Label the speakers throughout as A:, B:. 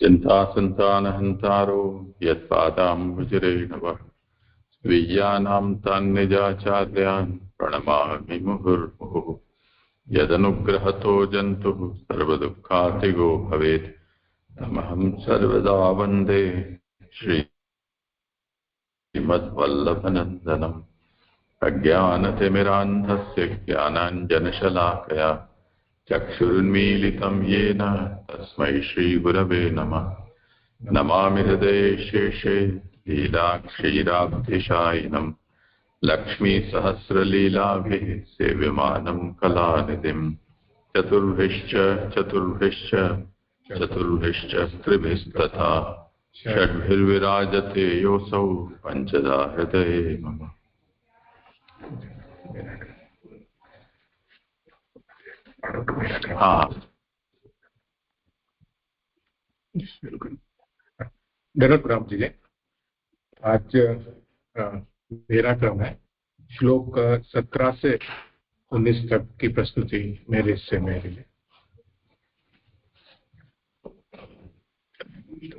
A: चिन्तासन्तानहन्तारो यत्पादाम्बुजरेणवः स्वीयानां तान्निजाचार्यान् प्रणमामि मुहुर्मुहुः। यदनुग्रहतो जन्तुः सर्वदुःखातिगो भवेत् तमहं सर्वदा वन्दे श्रीमद्वल्लभनन्दनम्। अज्ञानतिमिरान्धस्य ज्ञानाञ्जनशलाकया चक्षुरुन्मीलितं येन तस्मै श्रीगुरवे नमः। नमामि हृदये शेषे लीलाक्षीराब्धिशायिनं लक्ष्मीसहस्रलीलाभिः सेव्यमानं कलानिधिं। चतुर्भिश्च स्त्रिभिस्तथा षड्भिर्विराजते योऽसौ पञ्चधा हृदये मम।
B: धन्यवाद राम जी। आज मेरा क्रम है श्लोक 17 से 19 तक की प्रस्तुति मेरे लिए।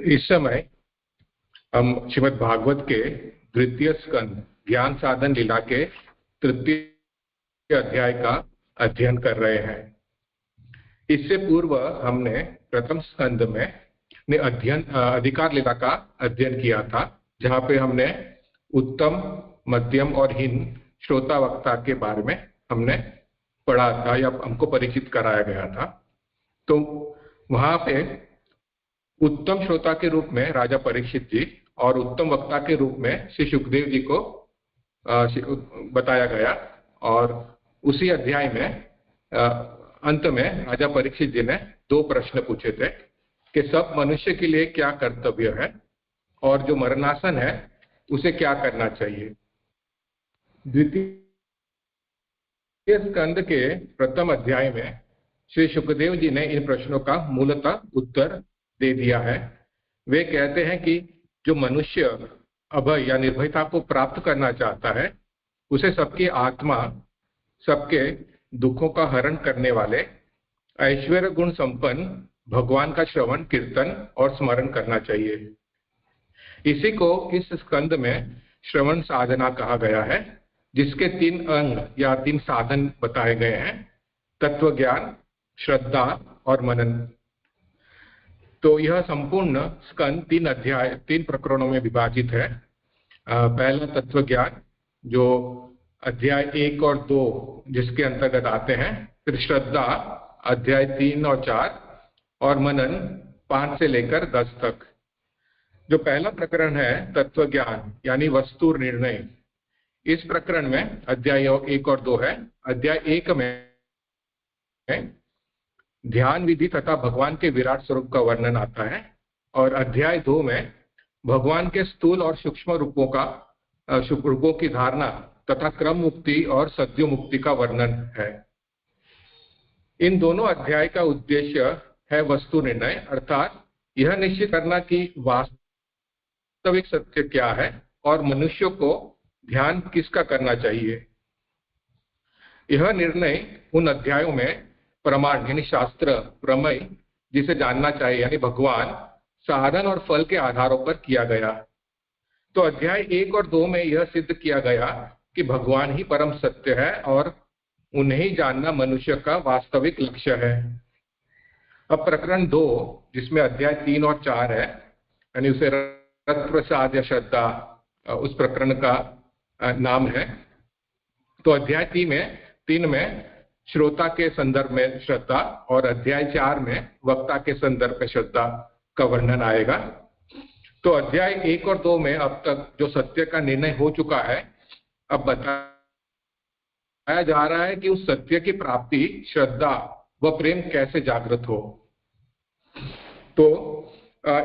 B: इस समय हम श्रीमद् भागवत के द्वितीय स्कंद ज्ञान साधन लीला के तृतीय अध्याय का अध्ययन कर रहे हैं। इससे पूर्व हमने प्रथम स्कंद में अधिकार लीला का अध्ययन किया था, जहां पे हमने उत्तम, मध्यम और हीन श्रोता वक्ता के बारे में हमने पढ़ा था या हमको परिचित कराया गया था। तो वहां पे उत्तम श्रोता के रूप में राजा परीक्षित जी और उत्तम वक्ता के रूप में श्री सुखदेव जी को बताया गया। और उसी अध्याय में अंत में राजा परीक्षित जी ने 2 प्रश्न पूछे थे कि सब मनुष्य के लिए क्या कर्तव्य है और जो मरणासन है उसे क्या करना चाहिए। द्वितीय स्कंद के प्रथम अध्याय में श्री सुखदेव जी ने इन प्रश्नों का मूलतः उत्तर दे दिया है। वे कहते हैं कि जो मनुष्य अभय या निर्भयता को प्राप्त करना चाहता है उसे सबकी आत्मा, सबके दुखों का हरण करने वाले ऐश्वर्य गुण संपन्न भगवान का श्रवण, कीर्तन और स्मरण करना चाहिए। इसी को इस स्कंद में श्रवण साधना कहा गया है, जिसके 3 अंग या 3 साधन बताए गए हैं: तत्व ज्ञान, श्रद्धा और मनन। तो यह संपूर्ण स्कंद 3 प्रकरणों में विभाजित है। पहला तत्व ज्ञान, जो अध्याय 1 और 2 जिसके अंतर्गत आते हैं, फिर श्रद्धा अध्याय 3 और 4, और मनन 5 से लेकर 10 तक। जो पहला प्रकरण है तत्व ज्ञान यानी वस्तु निर्णय, इस प्रकरण में अध्याय 1 और 2 है। अध्याय 1 में ध्यान विधि तथा भगवान के विराट स्वरूप का वर्णन आता है, और अध्याय 2 में भगवान के स्थूल और सूक्ष्म रूपों की धारणा तथा क्रम मुक्ति और सद्यो मुक्ति का वर्णन है। इन दोनों अध्याय का उद्देश्य है वस्तु निर्णय, अर्थात यह निश्चित करना कि वास्तविक सत्य क्या है और मनुष्य को ध्यान किसका करना चाहिए। यह निर्णय उन अध्यायों में प्रमाण यानी शास्त्र, प्रमेय जिसे जानना चाहिए यानी भगवान, साधन और फल के आधारों पर किया गया। तो अध्याय 1 और 2 में यह सिद्ध किया गया कि भगवान ही परम सत्य है और उन्हें ही जानना मनुष्य का वास्तविक लक्ष्य है। अब प्रकरण 2, जिसमें अध्याय 3 और 4 है, यानी उसे रत प्रसाद या श्रद्धा उस प्रकरण का नाम है। तो अध्याय 3 में श्रोता के संदर्भ में श्रद्धा और अध्याय 4 में वक्ता के संदर्भ में श्रद्धा का वर्णन आएगा। तो अध्याय 1 और 2 में अब तक जो सत्य का निर्णय हो चुका है, अब बताया जा रहा है कि उस सत्य की प्राप्ति, श्रद्धा व प्रेम कैसे जागृत हो। तो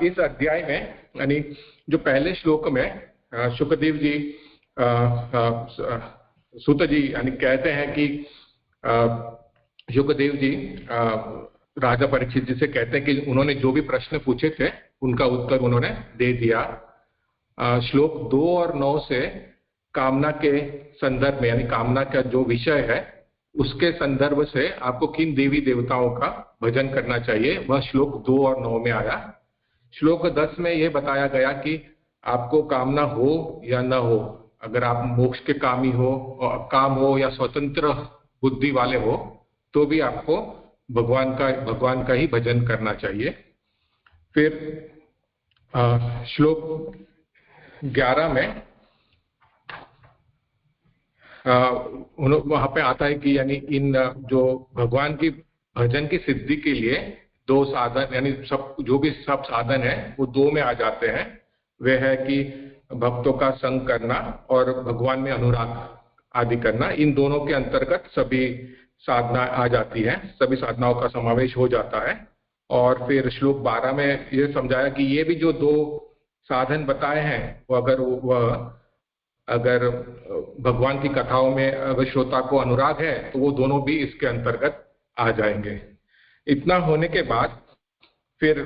B: इस अध्याय में यानी जो पहले श्लोक में सुखदेव जी सूत जी यानी कहते हैं कि सुखदेव जी राजा परीक्षित जी से कहते हैं कि उन्होंने जो भी प्रश्न पूछे थे उनका उत्तर उन्होंने दे दिया। श्लोक 2 और 9 से कामना के संदर्भ में यानी कामना का जो विषय है उसके संदर्भ से आपको किन देवी देवताओं का भजन करना चाहिए, वह श्लोक 2 और 9 में आया। श्लोक 10 में यह बताया गया कि आपको कामना हो या न हो, अगर आप मोक्ष के कामी हो और काम हो या स्वतंत्र बुद्धि वाले हो, तो भी आपको भगवान का ही भजन करना चाहिए। फिर श्लोक 11 में वहां पे आता है कि यानी इन जो भगवान की भजन की सिद्धि के लिए दो साधन, यानी सब जो भी सब साधन है वो दो में आ जाते हैं। वे है कि भक्तों का संग करना और भगवान में अनुराग आदि करना। इन दोनों के अंतर्गत सभी साधना आ जाती है, सभी साधनाओं का समावेश हो जाता है। और फिर श्लोक 12 में यह समझाया कि ये भी जो दो साधन बताए हैं वो अगर भगवान की कथाओं में अगर श्रोता को अनुराग है तो वो दोनों भी इसके अंतर्गत आ जाएंगे। इतना होने के बाद फिर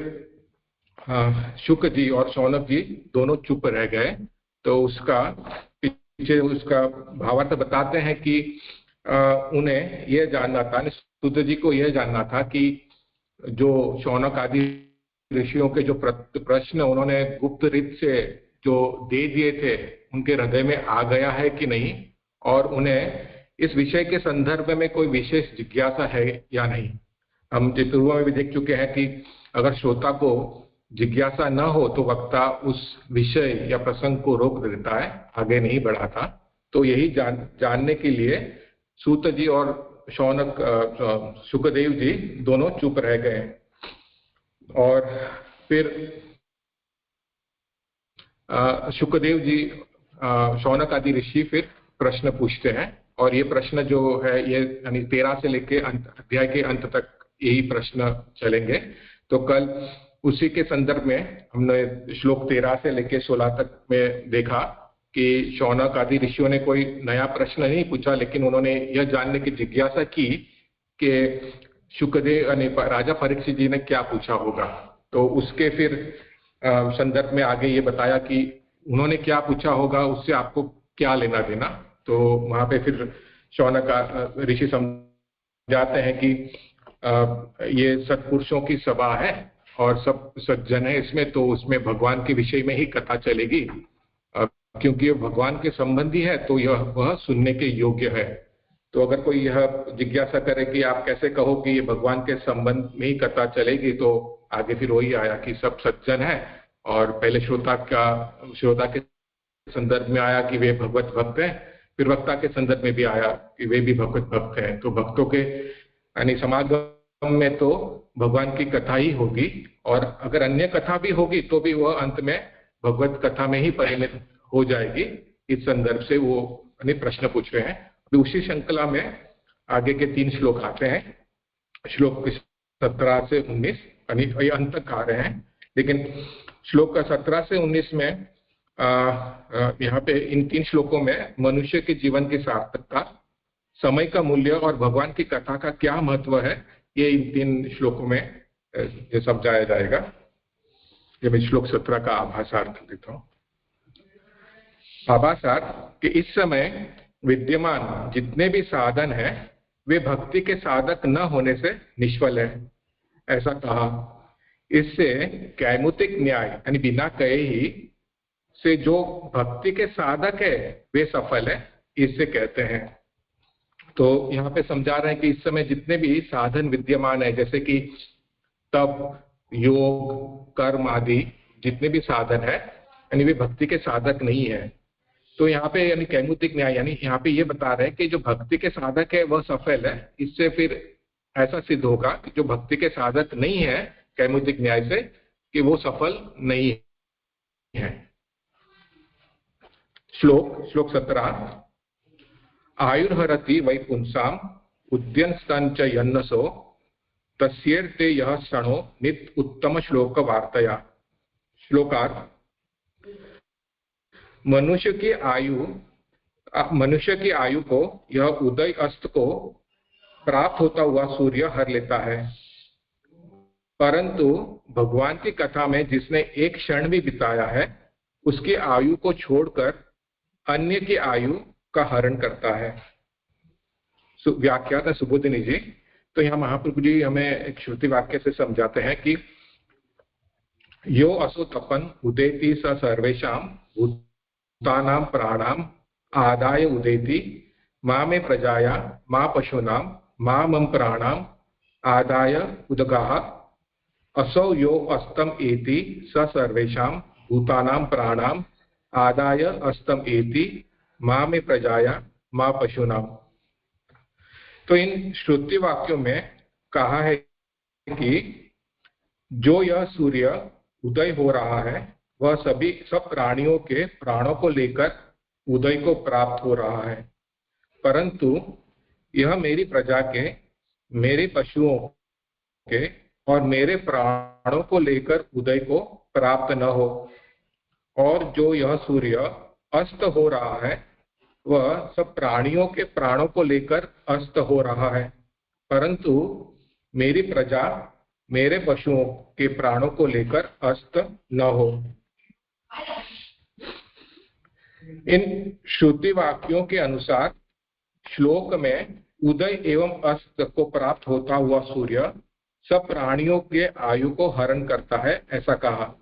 B: शुक जी और शौनक जी दोनों चुप रह गए। तो उसका पीछे उसका भावार्थ बताते हैं कि उन्हें यह जानना था, सूत जी को यह जानना था कि जो शौनक आदि ऋषियों के जो प्रश्न उन्होंने गुप्त रीत से जो दे दिए थे उनके हृदय में आ गया है कि नहीं, और उन्हें इस विषय के संदर्भ में कोई विशेष जिज्ञासा है या नहीं। हम पूर्व में भी देख चुके हैं कि अगर श्रोता को जिज्ञासा न हो तो वक्ता उस विषय या प्रसंग को रोक देता है, आगे नहीं बढ़ाता। तो यही जानने के लिए सूत जी और शौनक शुकदेव जी दोनों चुप रह गए। और फिर शुकदेव जी शौनक आदि ऋषि फिर प्रश्न पूछते हैं, और ये प्रश्न जो है ये यानी 13 से लेके अध्याय के अंत तक यही प्रश्न चलेंगे। तो कल उसी के संदर्भ में हमने श्लोक 13 से लेके 16 तक में देखा कि शौनक आदि ऋषियों ने कोई नया प्रश्न नहीं पूछा, लेकिन उन्होंने यह जानने की जिज्ञासा की कि शुकदेव यानी राजा परीक्षित जी ने क्या पूछा होगा। तो उसके फिर संदर्भ में आगे ये बताया कि उन्होंने क्या पूछा होगा उससे आपको क्या लेना देना। तो वहां पे फिर शौनक ऋषि समझाते हैं कि ये सत्पुरुषों की सभा है और सब सज्जन है इसमें, तो उसमें भगवान के विषय में ही कथा चलेगी, क्योंकि ये भगवान के संबंधी है तो यह वह सुनने के योग्य है। तो अगर कोई यह जिज्ञासा करे कि आप कैसे कहो कि ये भगवान के संबंध में ही कथा चलेगी, तो आगे फिर वही आया कि सब सज्जन है, और पहले श्रोता के संदर्भ में आया कि वे भगवत भक्त हैं, फिर वक्ता के संदर्भ में भी आया कि वे भी भगवत भक्त हैं। तो भक्तों के यानी समागम में तो भगवान की कथा ही होगी, और अगर अन्य कथा भी होगी तो भी वह अंत में भगवत कथा में ही परिणत हो जाएगी। इस संदर्भ से वो प्रश्न पूछ रहे हैं। अभी उसी श्रृंखला में आगे के 3 श्लोक आते हैं, श्लोक 17 से 19 ये अंत तक आ रहे हैं, लेकिन श्लोक 17 से 19 में यहाँ पे इन 3 श्लोकों में मनुष्य के जीवन की सार्थकता, समय का मूल्य और भगवान की कथा का क्या महत्व है, ये इन 3 श्लोकों में ये समझाया जाएगा। ये मैं श्लोक 17 का आभासार्थ देता हूँ। आभासार्थ कि इस समय विद्यमान जितने भी साधन हैं वे भक्ति के साधक न होने से निष्फल है, ऐसा कहा। इससे कैमुतिक न्याय यानी बिना कहे ही से जो भक्ति के साधक है वे सफल है, इससे कहते हैं। तो यहाँ पे समझा रहे हैं कि इस समय जितने भी साधन विद्यमान है, जैसे कि तप, योग, कर्म आदि जितने भी साधन है यानी वे भक्ति के साधक नहीं है। तो यहाँ पे यानी कैमुतिक न्याय यानी यहाँ पे ये बता रहे हैं कि जो भक्ति के साधक है वह सफल है। इससे फिर ऐसा सिद्ध होगा कि जो भक्ति के साधक नहीं है कैमुतिक न्याय से कि वो सफल नहीं है। श्लोक 17 आयुर्हरति वै पुंसाम उद्यंस्तन च यन्नसो तस्येर्ते यह क्षणो नित उत्तम श्लोक वार्तया। श्लोकार्थ मनुष्य की आयु को यह उदय अस्त को प्राप्त होता हुआ सूर्य हर लेता है, परंतु भगवान की कथा में जिसने एक क्षण भी बिताया है उसकी आयु को छोड़कर अन्य की आयु का हरण करता है। व्याख्याता सुबोधिनी जी। तो यहाँ महाप्रभु जी हमें एक श्रुति वाक्य से समझाते हैं कि यो असो तपन उदेति स सर्वेषां भूतानां प्राणाम् आदाय उदेति मा मे प्रजाया मा पशूनां मा मम प्राणाम् आदाय उदगाः असौ यो अस्तम एति स सर्वेषां भूतानां प्राणाम् आदाय अस्तम एति मा मे प्रजाया मा पशूनाम। तो इन श्रुति वाक्यों में कहा है कि जो यह सूर्य उदय हो रहा है वह सब प्राणियों के प्राणों को लेकर उदय को प्राप्त हो रहा है, परंतु यह मेरी प्रजा के, मेरे पशुओं के और मेरे प्राणों को लेकर उदय को प्राप्त न हो। और जो यह सूर्य अस्त हो रहा है वह सब प्राणियों के प्राणों को लेकर अस्त हो रहा है, परंतु मेरी प्रजा मेरे पशुओं के प्राणों को लेकर अस्त न हो। इन श्रुति वाक्यों के अनुसार श्लोक में उदय एवं अस्त को प्राप्त होता हुआ सूर्य सब प्राणियों के आयु को हरण करता है, ऐसा कहा।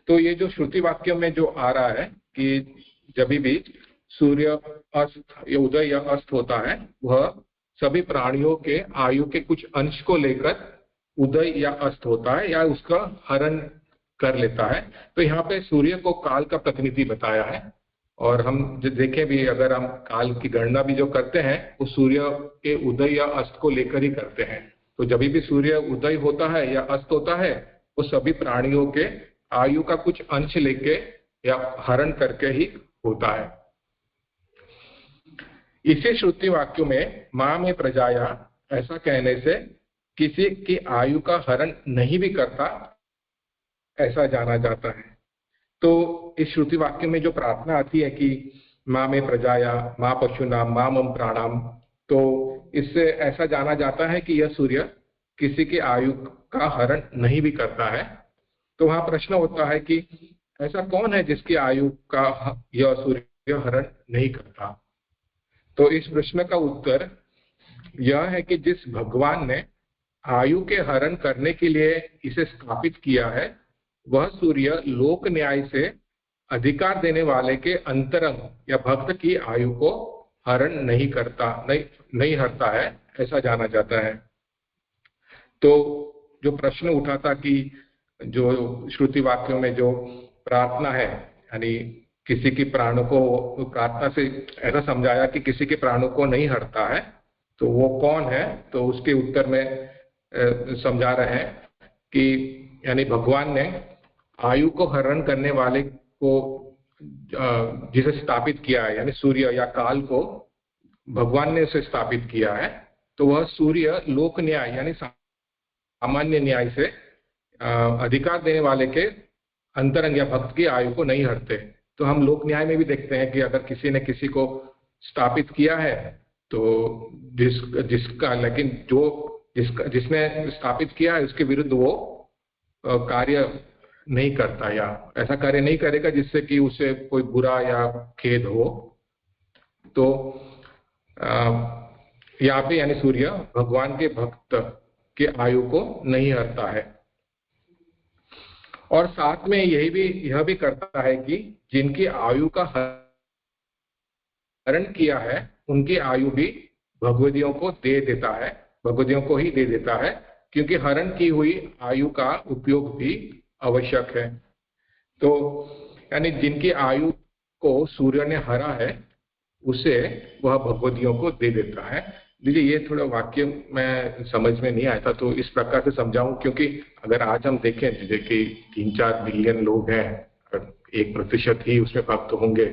B: तो ये जो श्रुति वाक्य में जो आ रहा है कि जब भी सूर्य अस्त या उदय या अस्त होता है वह सभी प्राणियों के आयु के कुछ अंश को लेकर उदय या अस्त होता है या उसका हरण कर लेता है। तो यहाँ पे सूर्य को काल का प्रतिनिधि बताया है, और हम जो देखें भी, अगर हम काल की गणना भी जो करते हैं वो सूर्य के उदय या अस्त को लेकर ही करते हैं। तो जब भी सूर्य उदय होता है या अस्त होता है वो सभी प्राणियों के आयु का कुछ अंश लेके या हरण करके ही होता है। इसी श्रुति वाक्यों में मां में प्रजाया ऐसा कहने से किसी की आयु का हरण नहीं भी करता ऐसा जाना जाता है। तो इस श्रुति वाक्य में जो प्रार्थना आती है कि मां में प्रजाया मां पशुनाम मां मम प्राणाम, तो इससे ऐसा जाना जाता है कि यह सूर्य किसी की आयु का हरण नहीं भी करता है। तो वहां प्रश्न होता है कि ऐसा कौन है जिसकी आयु का यह सूर्य हरण नहीं करता। तो इस प्रश्न का उत्तर यह है कि जिस भगवान ने आयु के हरण करने के लिए इसे स्थापित किया है वह सूर्य लोक न्याय से अधिकार देने वाले के अंतरंग या भक्त की आयु को हरण नहीं करता, नहीं हरता है, ऐसा जाना जाता है। तो जो प्रश्न उठा था कि जो श्रुति वाक्यों में जो प्रार्थना है, यानी किसी की प्राणों को, प्रार्थना से ऐसा समझाया कि किसी के प्राणों को नहीं हरता है, तो वो कौन है? तो उसके उत्तर में समझा रहे हैं कि यानी भगवान ने आयु को हरण करने वाले को जिसे स्थापित किया है, यानी सूर्य या काल को भगवान ने उसे स्थापित किया है, तो वह सूर्य लोक न्याय यानी सामान्य न्याय से अधिकार देने वाले के अंतरंग या भक्त की आयु को नहीं हरते। तो हम लोक न्याय में भी देखते हैं कि अगर किसी ने किसी को स्थापित किया है तो जिसने स्थापित किया है उसके विरुद्ध वो कार्य नहीं करता या ऐसा कार्य नहीं करेगा जिससे कि उसे कोई बुरा या खेद हो। तो यहाँ पे यानी सूर्य भगवान के भक्त के आयु को नहीं हरता है। और साथ में यह भी करता है कि जिनकी आयु का हरण किया है उनकी आयु भी भगवदियों को दे देता है, भगवदियों को ही दे देता है, क्योंकि हरण की हुई आयु का उपयोग भी आवश्यक है। तो यानी जिनकी आयु को सूर्य ने हरा है उसे वह भगवदियों को दे देता है। लीजिए, ये थोड़ा वाक्य में समझ में नहीं आया था तो इस प्रकार से समझाऊं, क्योंकि अगर आज हम देखें जैसे कि 3-4 बिलियन लोग हैं, 1% ही उसमें भक्त होंगे,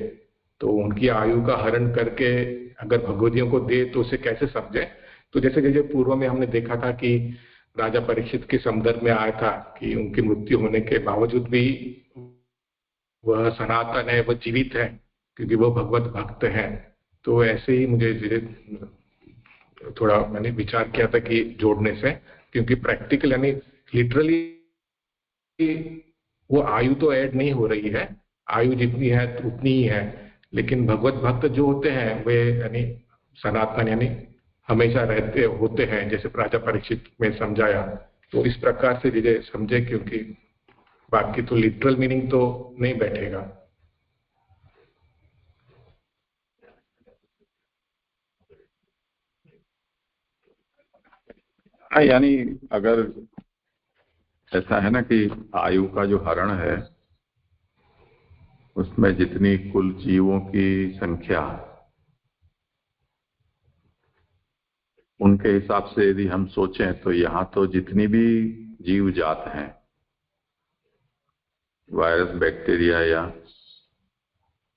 B: तो उनकी आयु का हरण करके अगर भगवदियों को दे तो उसे कैसे समझे। तो जैसे पूर्व में हमने देखा था कि राजा परीक्षित के संदर्भ में आया था कि उनकी मृत्यु होने के बावजूद भी वह सनातन है, वह जीवित है, क्योंकि वह भगवत भक्त है। तो ऐसे ही मुझे थोड़ा मैंने विचार किया था कि जोड़ने से, क्योंकि प्रैक्टिकल यानी लिटरली वो आयु तो ऐड नहीं हो रही है, आयु जितनी है उतनी ही है, लेकिन भगवत भक्त जो होते हैं वे यानी सनातन यानी हमेशा रहते होते हैं, जैसे राजा परीक्षित में समझाया। तो इस प्रकार से समझे, क्योंकि बाकी तो लिटरल मीनिंग तो नहीं बैठेगा।
A: हाँ, यानी अगर ऐसा है ना कि आयु का जो हरण है उसमें जितनी कुल जीवों की संख्या, उनके हिसाब से यदि हम सोचें तो यहाँ तो जितनी भी जीव जात हैं, वायरस, बैक्टीरिया या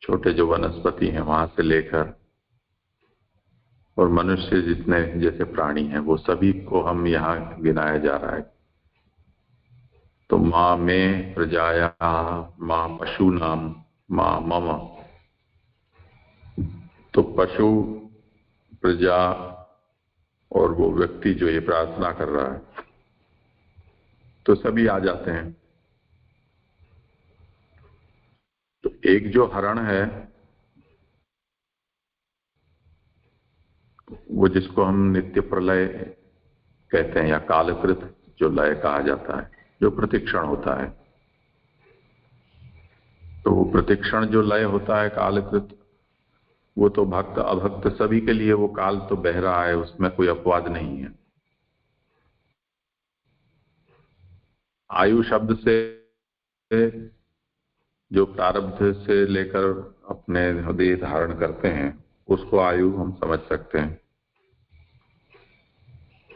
A: छोटे जो वनस्पति हैं वहां से लेकर और मनुष्य जितने जैसे प्राणी हैं वो सभी को हम यहाँ गिनाया जा रहा है। तो माँ में प्रजाया, माँ पशु नाम, माँ मम। तो पशु, प्रजा और वो व्यक्ति जो ये प्रार्थना कर रहा है तो सभी आ जाते हैं। तो एक जो हरण है वो जिसको हम नित्य प्रलय कहते हैं या कालकृत जो लय कहा जाता है, जो प्रतिक्षण होता है, तो वो प्रतिक्षण जो लय होता है कालकृत, वो तो भक्त अभक्त सभी के लिए वो काल तो बह रहा है, उसमें कोई अपवाद नहीं है। आयु शब्द से जो प्रारब्ध से लेकर अपने देह धारण करते हैं उसको आयु हम समझ सकते हैं।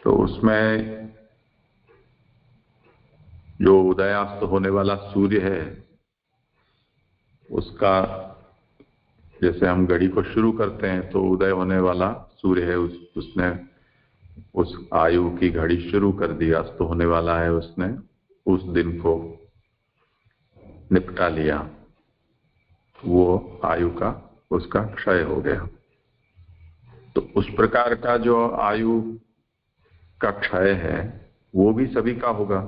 A: तो उसमें जो उदयास्त होने वाला सूर्य है उसका, जैसे हम घड़ी को शुरू करते हैं तो उदय होने वाला सूर्य है, उसने उस आयु की घड़ी शुरू कर दी। अस्त होने वाला है, उसने उस दिन को निपटा लिया, वो आयु का उसका क्षय हो गया। तो उस प्रकार का जो आयु का क्षय है वो भी सभी का होगा।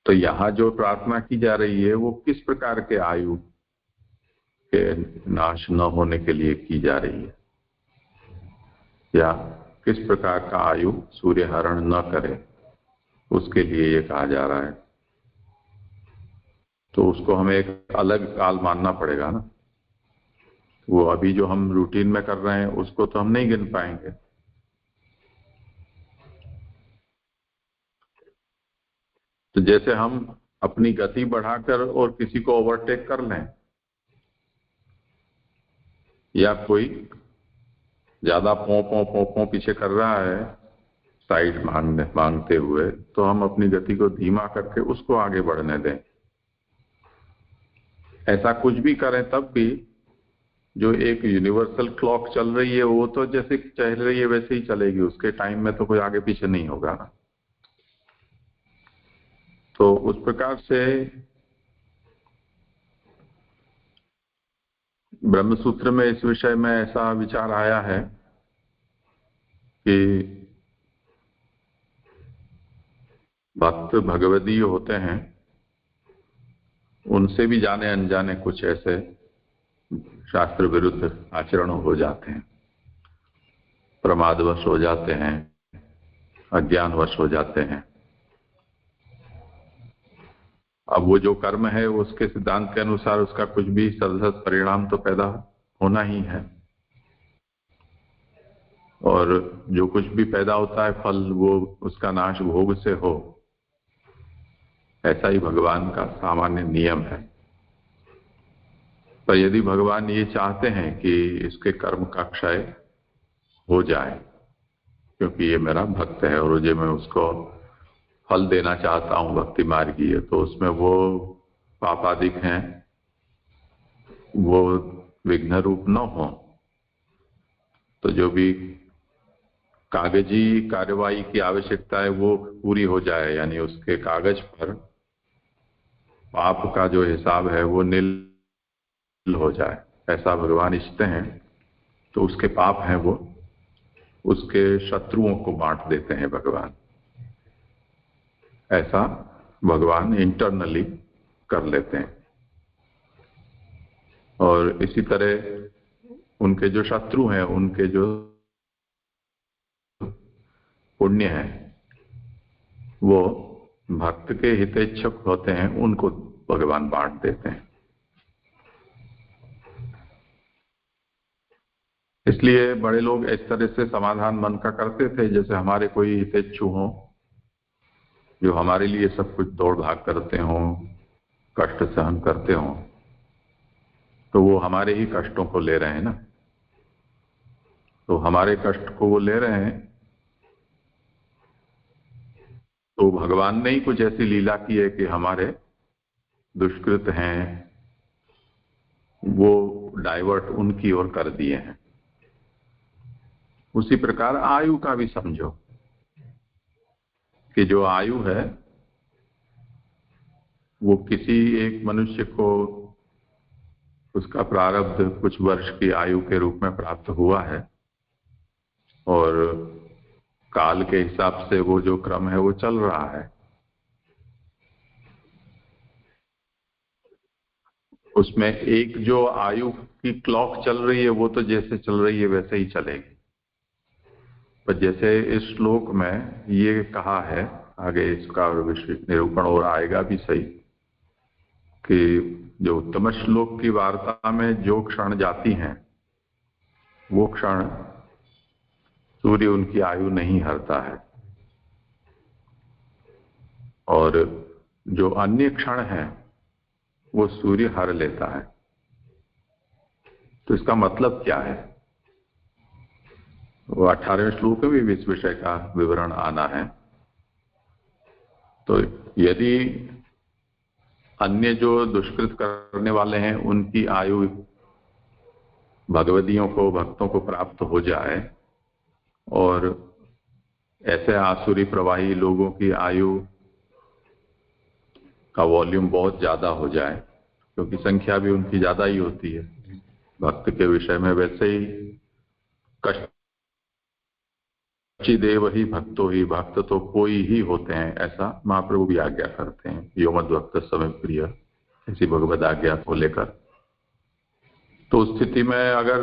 A: तो यहां जो प्रार्थना की जा रही है वो किस प्रकार के आयु के नाश न होने के लिए की जा रही है, या किस प्रकार का आयु सूर्य हरण न करे उसके लिए ये कहा जा रहा है। तो उसको हमें एक अलग काल मानना पड़ेगा ना। वो अभी जो हम रूटीन में कर रहे हैं उसको तो हम नहीं गिन पाएंगे। तो जैसे हम अपनी गति बढ़ाकर और किसी को ओवरटेक कर लें, या कोई ज्यादा पौ पीछे कर रहा है साइड मांगते हुए, तो हम अपनी गति को धीमा करके उसको आगे बढ़ने दें। ऐसा कुछ भी करें तब भी जो एक यूनिवर्सल क्लॉक चल रही है वो तो जैसे चल रही है वैसे ही चलेगी, उसके टाइम में तो कोई आगे पीछे नहीं होगा ना। तो उस प्रकार से ब्रह्मसूत्र में इस विषय में ऐसा विचार आया है कि भक्त भगवदीय होते हैं, उनसे भी जाने अनजाने कुछ ऐसे शास्त्र विरुद्ध आचरण हो जाते हैं, प्रमादवश हो जाते हैं, अज्ञानवश हो जाते हैं। अब वो जो कर्म है उसके सिद्धांत के अनुसार उसका कुछ भी सदसद परिणाम तो पैदा होना ही है, और जो कुछ भी पैदा होता है फल वो उसका नाश भोग से हो, ऐसा ही भगवान का सामान्य नियम है। पर यदि भगवान ये चाहते हैं कि इसके कर्म का क्षय हो जाए, क्योंकि ये मेरा भक्त है और जो मैं उसको फल देना चाहता हूं भक्ति मार्गीय, तो उसमें वो पापादिक हैं वो विघ्न रूप न हो, तो जो भी कागजी कार्यवाही की आवश्यकता है वो पूरी हो जाए, यानी उसके कागज पर पाप का जो हिसाब है वो नील हो जाए, ऐसा भगवान इच्छते हैं। तो उसके पाप हैं वो उसके शत्रुओं को बांट देते हैं भगवान, ऐसा भगवान इंटरनली कर लेते हैं। और इसी तरह उनके जो शत्रु हैं, उनके जो पुण्य है वो भक्त के हितेच्छुक होते हैं उनको भगवान बांट देते हैं। इसलिए बड़े लोग इस तरह से समाधान मन का करते थे, जैसे हमारे कोई हितेच्छु हो जो हमारे लिए सब कुछ दौड़ भाग करते हों, कष्ट सहन करते हों, तो वो हमारे ही कष्टों को ले रहे हैं ना। तो हमारे कष्ट को वो ले रहे हैं, तो भगवान ने ही कुछ ऐसी लीला की है कि हमारे दुष्कृत हैं वो डाइवर्ट उनकी ओर कर दिए हैं। उसी प्रकार आयु का भी समझो कि जो आयु है वो किसी एक मनुष्य को उसका प्रारब्ध कुछ वर्ष की आयु के रूप में प्राप्त हुआ है, और काल के हिसाब से वो जो क्रम है वो चल रहा है। उसमें एक जो आयु की क्लॉक चल रही है वो तो जैसे चल रही है वैसे ही चलेगी। पर जैसे इस श्लोक में ये कहा है, आगे इसका निरूपण और आएगा भी सही, कि जो उत्तम श्लोक की वार्ता में जो क्षण जाती हैं वो क्षण सूर्य उनकी आयु नहीं हरता है, और जो अन्य क्षण है वो सूर्य हर लेता है। तो इसका मतलब क्या है, वो 18वें श्लोक में भी इस विषय का विवरण आना है। तो यदि अन्य जो दुष्कृत करने वाले हैं उनकी आयु भगवदियों को, भक्तों को प्राप्त हो जाए, और ऐसे आसुरी प्रवाही लोगों की आयु का वॉल्यूम बहुत ज्यादा हो जाए, क्योंकि संख्या भी उनकी ज्यादा ही होती है भक्त के विषय में, वैसे ही कश्चिदेव ही भक्तो ही, भक्त तो कोई ही होते हैं, ऐसा महाप्रभु भी आज्ञा करते हैं, यो मद भक्त समय प्रिय, ऐसी भगवद आज्ञा को लेकर। तो उस स्थिति में अगर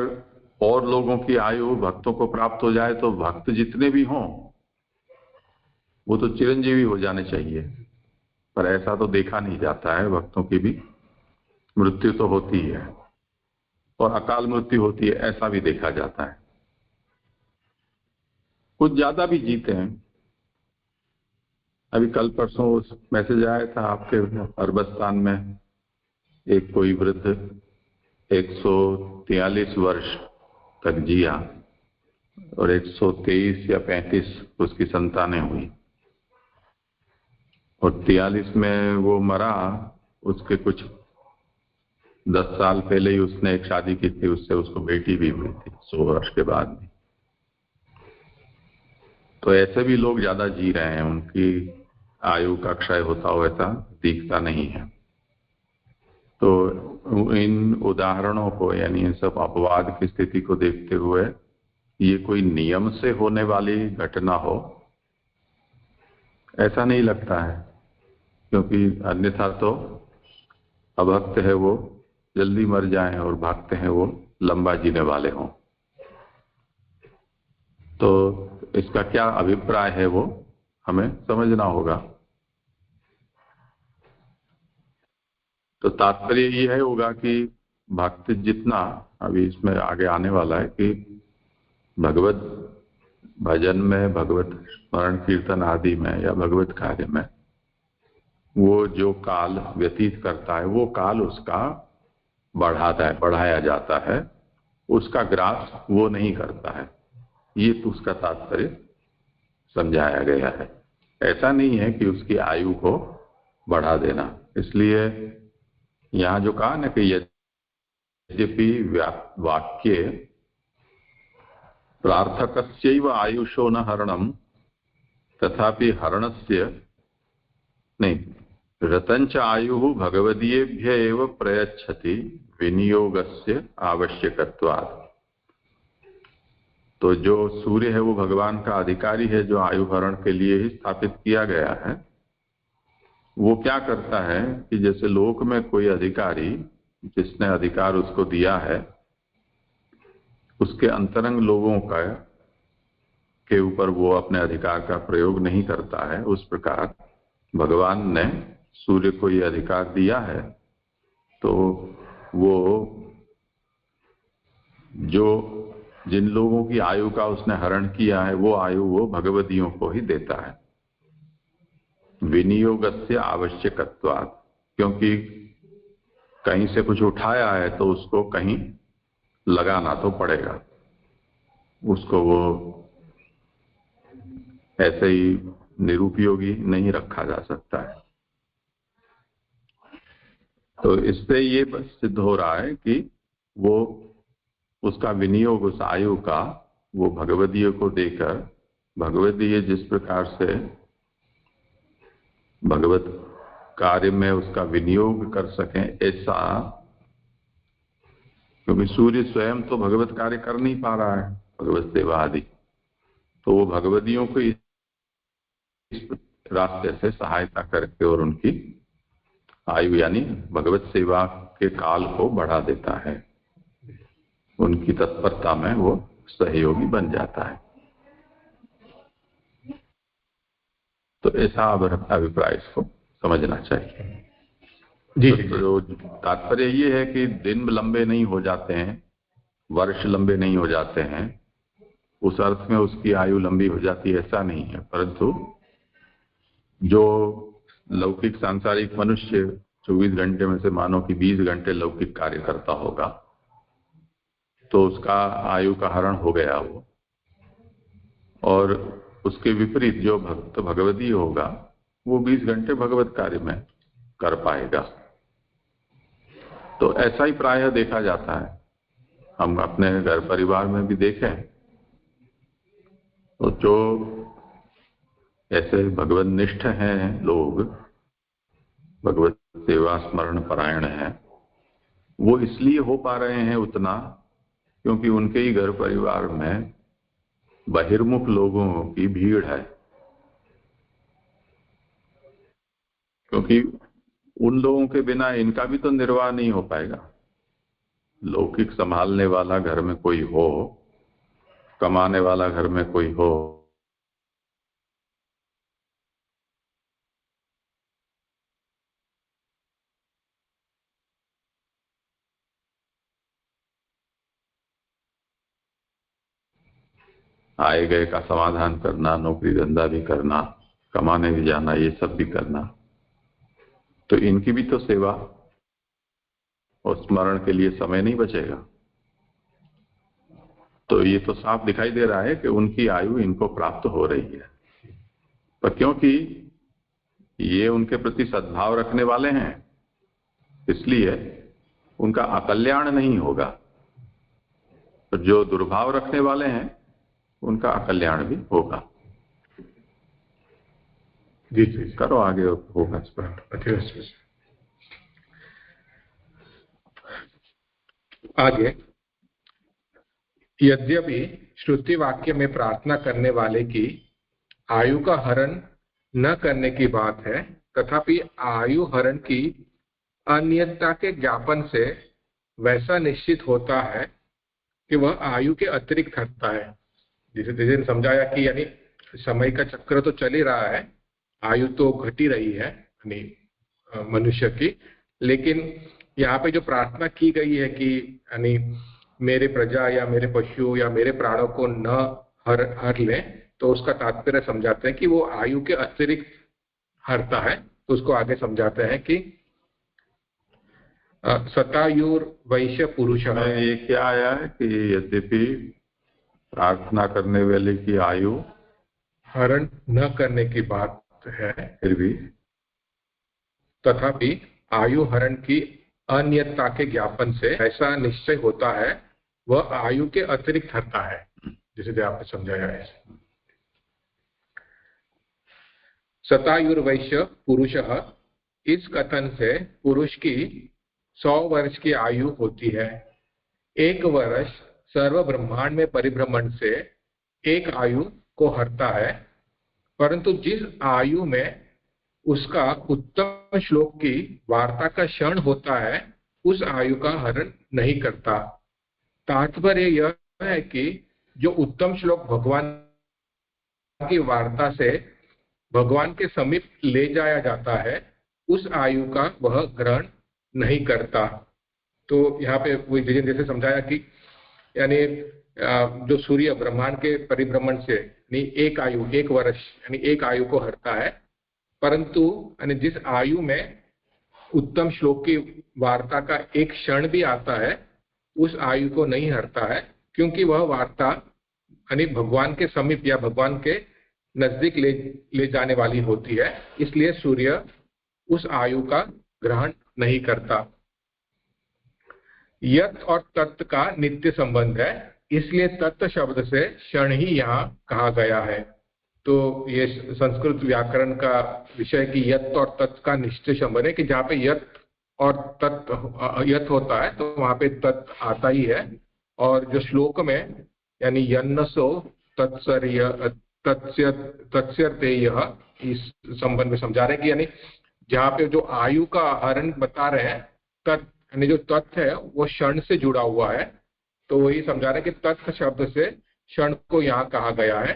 A: और लोगों की आयु भक्तों को प्राप्त हो जाए तो भक्त जितने भी हों वो तो चिरंजीवी हो जाने चाहिए, पर ऐसा तो देखा नहीं जाता है। भक्तों की भी मृत्यु तो होती है, और अकाल मृत्यु होती है, ऐसा भी देखा जाता है। कुछ ज्यादा भी जीते हैं। अभी कल परसों मैसेज आया था आपके अरबस्तान में, एक कोई वृद्ध 143 वर्ष तक जिया और 123 या 35 उसकी संतानें हुई, और 43 में वो मरा। उसके कुछ 10 साल पहले ही उसने एक शादी की थी, उससे उसको बेटी भी हुई थी 100 वर्ष के बाद भी। तो ऐसे भी लोग ज्यादा जी रहे हैं, उनकी आयु का क्षय होता हो ऐसा दिखता नहीं है। तो इन उदाहरणों को, यानी इन सब अपवाद की स्थिति को देखते हुए ये कोई नियम से होने वाली घटना हो ऐसा नहीं लगता है, क्योंकि अन्यथा तो अभक्त है वो जल्दी मर जाएं और भक्त हैं वो लंबा जीने वाले हों। तो इसका क्या अभिप्राय है वो हमें समझना होगा। तो तात्पर्य यह होगा कि भक्त जितना, अभी इसमें आगे आने वाला है कि भगवत भजन में, भगवत स्मरण कीर्तन आदि में या भगवत कार्य में वो जो काल व्यतीत करता है वो काल उसका बढ़ाया जाता है, उसका ग्रास वो नहीं करता है। ये तो उसका तात्पर्य समझाया गया है। ऐसा नहीं है कि उसकी आयु को बढ़ा देना। इसलिए यहां जो कहा ना कि यद्यपि वाक्ये प्रार्थकस्यैव आयुषो न हरणम तथापि हरणस्य नहीं, रतंच आयु भगवदीयेभ्य एव प्रयच्छति विनियोगस्य आवश्यकत्वात्। तो जो सूर्य है वो भगवान का अधिकारी है, जो आयु हरण के लिए ही स्थापित किया गया है। वो क्या करता है कि जैसे लोक में कोई अधिकारी, जिसने अधिकार उसको दिया है, उसके अंतरंग लोगों का के ऊपर वो अपने अधिकार का प्रयोग नहीं करता है, उस प्रकार भगवान ने सूर्य को ये अधिकार दिया है। तो वो जो जिन लोगों की आयु का उसने हरण किया है वो आयु वो भगवदियों को ही देता है। विनियोगस्य आवश्यकत्वात्, क्योंकि कहीं से कुछ उठाया है तो उसको कहीं लगाना तो पड़ेगा, उसको वो ऐसे ही निरुपयोगी नहीं रखा जा सकता है। तो इससे ये सिद्ध हो रहा है कि वो उसका विनियोग उस आयु का वो भगवदीय को देकर भगवदीय जिस प्रकार से भगवत कार्य में उसका विनियोग कर सकें ऐसा, क्योंकि सूर्य स्वयं तो भगवत कार्य कर नहीं पा रहा है, भगवत सेवा आदि, तो वो भगवदियों को इस रास्ते से सहायता करके और उनकी आयु यानी भगवत सेवा के काल को बढ़ा देता है, उनकी तत्परता में वो सहयोगी बन जाता है। तो ऐसा अभिप्राय इसको समझना चाहिए।
B: जी
A: तो तात्पर्य ये है कि दिन लंबे नहीं हो जाते हैं, वर्ष लंबे नहीं हो जाते हैं, उस अर्थ में उसकी आयु लंबी हो जाती है ऐसा नहीं है, परंतु जो लौकिक सांसारिक मनुष्य 24 घंटे में से मानो कि 20 घंटे लौकिक कार्य करता होगा तो उसका आयु का हरण हो गया वो, और उसके विपरीत जो भक्त भगवती होगा वो 20 घंटे भगवत कार्य में कर पाएगा। तो ऐसा ही प्रायः देखा जाता है, हम अपने घर परिवार में भी देखें तो जो ऐसे भगवत निष्ठ हैं लोग, भगवत सेवा स्मरण परायण हैं, वो इसलिए हो पा रहे हैं उतना क्योंकि उनके ही घर परिवार में बहिर्मुख लोगों की भीड़ है, क्योंकि उन लोगों के बिना इनका भी तो निर्वाह नहीं हो पाएगा। लौकिक संभालने वाला घर में कोई हो, कमाने वाला घर में कोई हो, आए गए का समाधान करना, नौकरी धंधा भी करना, कमाने भी जाना, ये सब भी करना, तो इनकी भी तो सेवा और स्मरण के लिए समय नहीं बचेगा। तो ये तो साफ दिखाई दे रहा है कि उनकी आयु इनको प्राप्त हो रही है, पर क्योंकि ये उनके प्रति सद्भाव रखने वाले हैं इसलिए उनका अकल्याण नहीं होगा, तो जो दुर्भाव रखने वाले हैं उनका अकल्याण भी होगा।
B: जी जी
A: करो आगे, होगा इस पर।
B: आगे, यद्यपि श्रुति वाक्य में प्रार्थना करने वाले की आयु का हरण न करने की बात है, तथापि आयु हरण की अनियतता के ज्ञापन से वैसा निश्चित होता है कि वह आयु के अतिरिक्त हटता है। जिसे जैसे समझाया कि यानी समय का चक्र तो चल ही रहा है, आयु तो घटी रही है यानी मनुष्य की, लेकिन यहाँ पे जो प्रार्थना की गई है कि यानी मेरे प्रजा या मेरे पशु या मेरे प्राणों को न हर ले, तो उसका तात्पर्य समझाते हैं कि वो आयु के अतिरिक्त हरता है। तो उसको आगे समझाते हैं कि सतायुर वैश्य पुरुष
A: में ये क्या आया है कि यद्यपि प्रार्थना करने वाले की आयु
B: हरण न करने की बात है,
A: फिर भी
B: तथापि आयु हरण की अनियतता के ज्ञापन से ऐसा निश्चय होता है वह आयु के अतिरिक्त हरता है, जिसे आपने समझाया है। सतायुर्वैश्य पुरुष, इस कथन से पुरुष की 100 वर्ष की आयु होती है। 1 वर्ष सर्व ब्रह्मांड में परिभ्रमण से एक आयु को हरता है, परंतु जिस आयु में उसका उत्तम श्लोक की वार्ता का क्षण होता है उस आयु का हरण नहीं करता। तात्पर्य यह है कि जो उत्तम श्लोक भगवान की वार्ता से भगवान के समीप ले जाया जाता है, उस आयु का वह ग्रहण नहीं करता। तो यहाँ पे वही जैसे समझाया कि यानी जो सूर्य ब्रह्मांड के परिभ्रमण से यानी एक आयु, एक वर्ष यानी एक आयु को हरता है, परंतु यानी जिस आयु में उत्तम श्लोक की वार्ता का एक क्षण भी आता है, उस आयु को नहीं हरता है, क्योंकि वह वार्ता यानी भगवान के समीप या भगवान के नजदीक ले जाने वाली होती है। इसलिए सूर्य उस आयु का ग्रहण नहीं करता। यत और तत् का नित्य संबंध है, इसलिए तत् शब्द से क्षण ही यहाँ कहा गया है। तो ये संस्कृत व्याकरण का विषय कि यत और तत् का निश्चय संबंध है कि जहाँ पे यत और तत् यत होता है तो वहां पे तत् आता ही है। और जो श्लोक में यानी यन्नसो तत्स्यतेय, इस संबंध में समझा रहे हैं कि यानी जहाँ पे जो आयु का हरण बता रहे हैं, तत् यानी जो तत् है वो क्षण से जुड़ा हुआ है। तो वही समझा रहे हैं कि तत् शब्द से क्षण को यहाँ कहा गया है।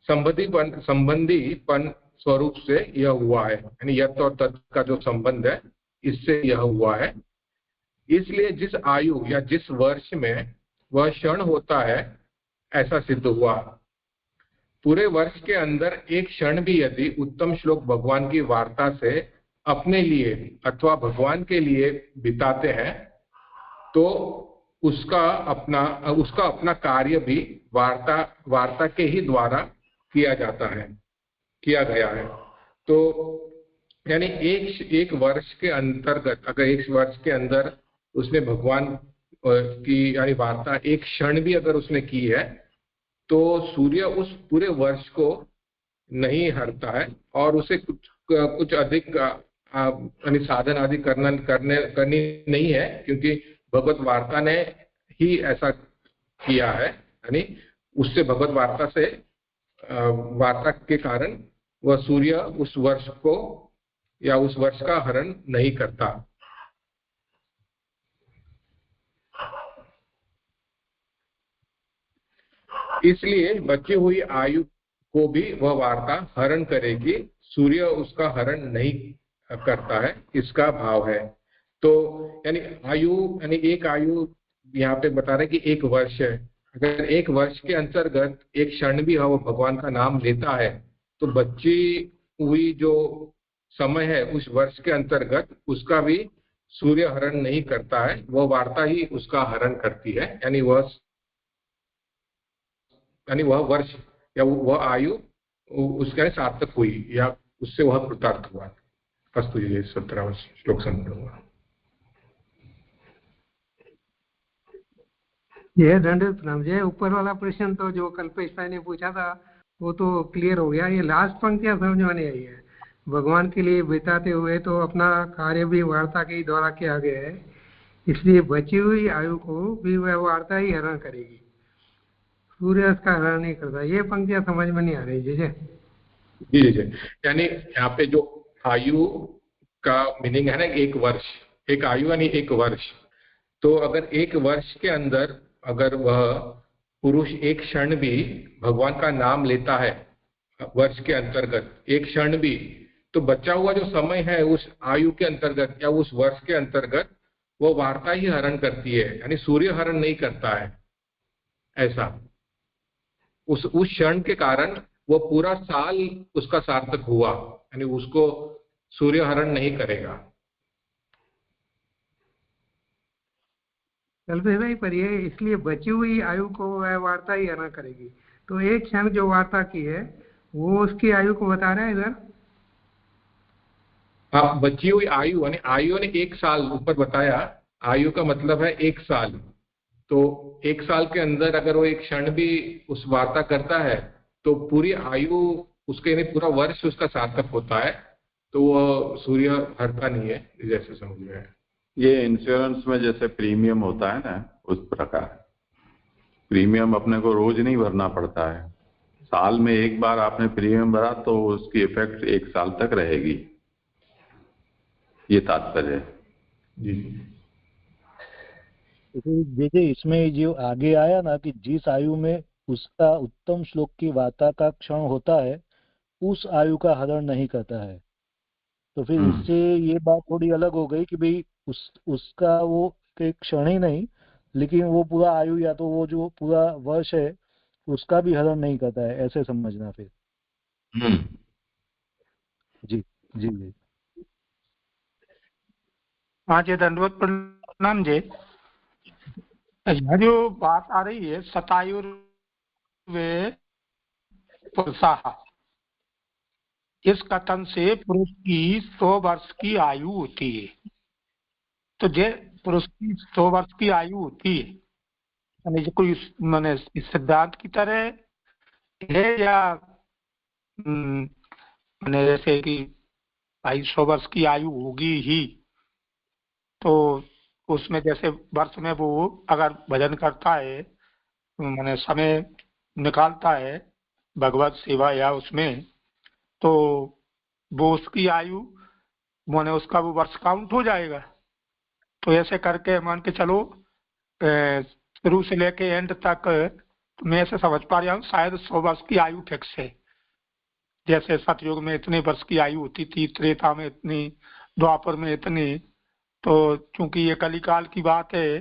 B: संबंधीपन स्वरूप से यह हुआ है, यानी यत और तत् का जो संबंध है इससे यह हुआ है। इसलिए जिस आयु या जिस वर्ष में वह क्षण होता है ऐसा सिद्ध हुआ। पूरे वर्ष के अंदर एक क्षण भी यदि उत्तम श्लोक भगवान की वार्ता से अपने लिए अथवा भगवान के लिए बिताते हैं तो उसका अपना कार्य भी वार्ता के ही द्वारा किया गया है। तो यानी एक वर्ष के अंतर्गत अगर एक वर्ष के अंदर उसने भगवान की यानी वार्ता एक क्षण भी अगर उसने की है तो सूर्य उस पूरे वर्ष को नहीं हरता है और उसे कुछ अधिक यानी साधन आदि करनी नहीं है, क्योंकि भगवत वार्ता ने ही ऐसा किया है। यानी उससे भगवत वार्ता के कारण वह सूर्य उस वर्ष को या उस वर्ष का हरण नहीं करता। इसलिए बची हुई आयु को भी वह वार्ता हरण करेगी, सूर्य उसका हरण नहीं करता है, इसका भाव है। तो यानी आयु यानी एक आयु यहाँ पे बता रहे कि एक वर्ष है। अगर एक वर्ष के अंतर्गत एक क्षण भी वो भगवान का नाम लेता है तो बची हुई जो समय है उस वर्ष के अंतर्गत उसका भी सूर्य हरण नहीं करता है, वह वार्ता ही उसका हरण करती है। यानी वह वर्ष या वह आयु उसके सार्थक हुई या उससे वह कृतार्थ हुआ। अस्तु, ये 17वां श्लोक संपूर्ण हुआ।
C: यह दंडवत प्रणाम। जय। ऊपर वाला प्रश्न तो जो कल्पेश भाई ने पूछा था वो तो क्लियर हो गया। ये लास्ट पंक्तियां समझ में नहीं आई है। भगवान के लिए बिताते हुए तो अपना कार्य भी वार्ता के द्वारा किया गया है, इसलिए बची हुई आयु को भी वह वार्ता ही हरण करेगी, सूर्य उसका हरण नहीं करता। ये पंक्तियां समझ में नहीं आ रही। जी।
B: यानी यहाँ पे जो आयु का मीनिंग है ना, एक वर्ष, एक आयु यानी एक वर्ष। तो अगर एक वर्ष के अंदर अगर वह पुरुष एक क्षण भी भगवान का नाम लेता है वर्ष के अंतर्गत एक क्षण भी, तो बचा हुआ जो समय है उस आयु के अंतर्गत या उस वर्ष के अंतर्गत वो वार्ता ही हरण करती है, यानी सूर्य हरण नहीं करता है। ऐसा उस क्षण के कारण वो पूरा साल उसका सार्थक हुआ, यानी उसको सूर्य हरण नहीं करेगा।
C: कल्पेश भाई, पर ये इसलिए बची हुई आयु को वह वार्ता ही हरण करेगी, तो एक क्षण जो वार्ता की है वो उसकी आयु को बता रहा है इधर।
B: हाँ, बची हुई आयु यानी आयु ने एक साल ऊपर बताया, आयु का मतलब है एक साल। तो एक साल के अंदर अगर वो एक क्षण भी उस वार्ता करता है तो पूरी आयु उसके यानी पूरा वर्ष उसका सार्थक होता है, तो वो सूर्य हरता नहीं है, जैसे समझ में है।
A: ये इंश्योरेंस में जैसे प्रीमियम होता है ना, उस प्रकार प्रीमियम अपने को रोज नहीं भरना पड़ता है, साल में एक बार आपने प्रीमियम भरा तो उसकी इफेक्ट एक साल तक रहेगी, ये तात्पर्य है।
B: जी
D: देखिए इसमें जो आगे आया ना कि जिस आयु में उसका उत्तम श्लोक की वार्ता का क्षण होता है उस आयु का हरण नहीं करता है। तो फिर इससे ये बात थोड़ी अलग हो गई कि भाई उसका वो एक क्षण ही नहीं, लेकिन वो पूरा आयु या तो वो जो पूरा वर्ष है उसका भी हरण नहीं करता है, ऐसे समझना फिर। जी जी जी।
E: हाँ जी, दंडवत प्रणाम जी। यहाँ जो बात आ रही है शतायुर्वे पुरुषाः, इस कथन से पुरुष की 100 वर्ष की आयु होती है। तो जे पुरुष की 100 वर्ष की आयु होती है, यानी जो कोई माने इस सिद्धांत की तरह है या माने जैसे कि भाई 100 वर्ष की आयु होगी ही, तो उसमें जैसे वर्ष में वो अगर भजन करता है, माने समय निकालता है भगवत सेवा या उसमें, तो वो उसकी आयु माने उसका वो वर्ष काउंट हो जाएगा। तो ऐसे करके मान के चलो शुरू से लेके एंड तक मैं ऐसे समझ पा रहा हूँ शायद 100 वर्ष की आयु फिक्स है। जैसे सतयुग में इतने वर्ष की आयु होती थी, त्रेता में इतनी, द्वापर में इतनी। तो चूंकि ये कलिकाल की बात है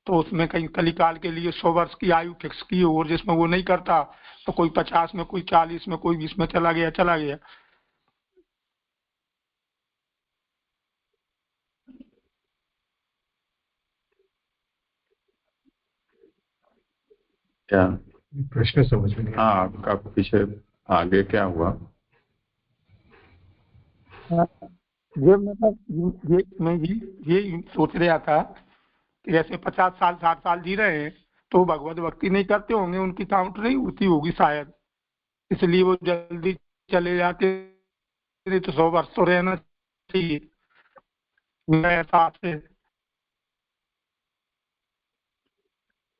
E: तो उसमें कहीं कलिकाल के लिए 100 वर्ष की आयु फिक्स की, और जिसमें वो नहीं करता तो कोई 50 में, कोई 40 में, कोई 20 में चला गया।
A: क्या
B: प्रश्न समझ में नहीं आया।
A: हाँ, आपका पीछे आगे क्या हुआ?
E: ये मतलब मैं ये सोच रहा था कि जैसे 50 साल 60 साल जी रहे हैं तो भगवत भक्ति नहीं करते होंगे, उनकी काउंट नहीं होती होगी शायद, इसलिए वो जल्दी चले जाते। नहीं तो 100 वर्ष तो रहना चाहिए मेरे हिसाब से।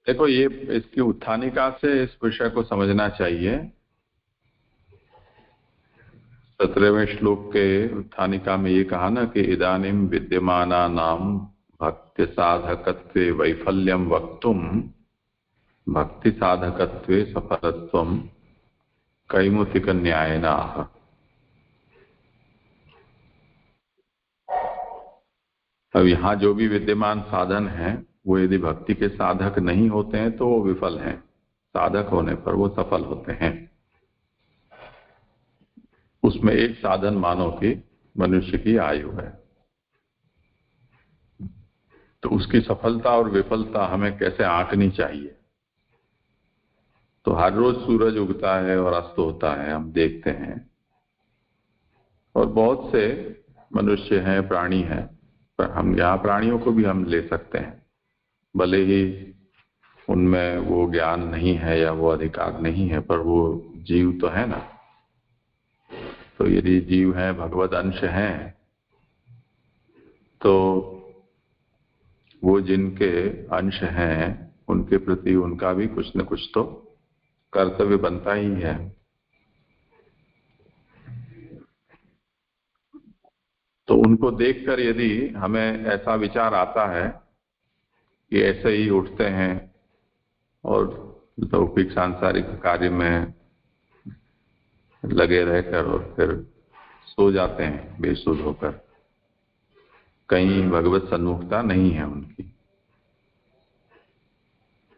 A: देखो, ये इसकी उत्थानिका से इस विषय को समझना चाहिए। 17वें श्लोक के उत्थानिका में ये कहा ना कि इदानीम विद्यमानानाम भक्ति साधकत्वे वैफल्यम वक्तुम भक्ति साधकत्वे सफलत्वम कैमुतिक न्यायना। अब यहाँ जो भी विद्यमान साधन हैं वो यदि भक्ति के साधक नहीं होते हैं तो वो विफल हैं, साधक होने पर वो सफल होते हैं। उसमें एक साधन मानो कि मनुष्य की आयु है। तो उसकी सफलता और विफलता हमें कैसे आंकनी चाहिए? तो हर रोज सूरज उगता है और अस्त होता है, हम देखते हैं, और बहुत से मनुष्य हैं, प्राणी हैं, पर हम यहाँ प्राणियों को भी हम ले सकते हैं, भले ही उनमें वो ज्ञान नहीं है या वो अधिकार नहीं है, पर वो जीव तो है ना। तो यदि जीव हैं, भगवत अंश हैं, तो वो जिनके अंश हैं उनके प्रति उनका भी कुछ न कुछ तो कर्तव्य बनता ही है। तो उनको देखकर यदि हमें ऐसा विचार आता है कि ऐसे ही उठते हैं और लौकिक सांसारिक कार्य में लगे रहकर और फिर सो जाते हैं बेसुध होकर, कहीं भगवत सन्मुखता नहीं है उनकी,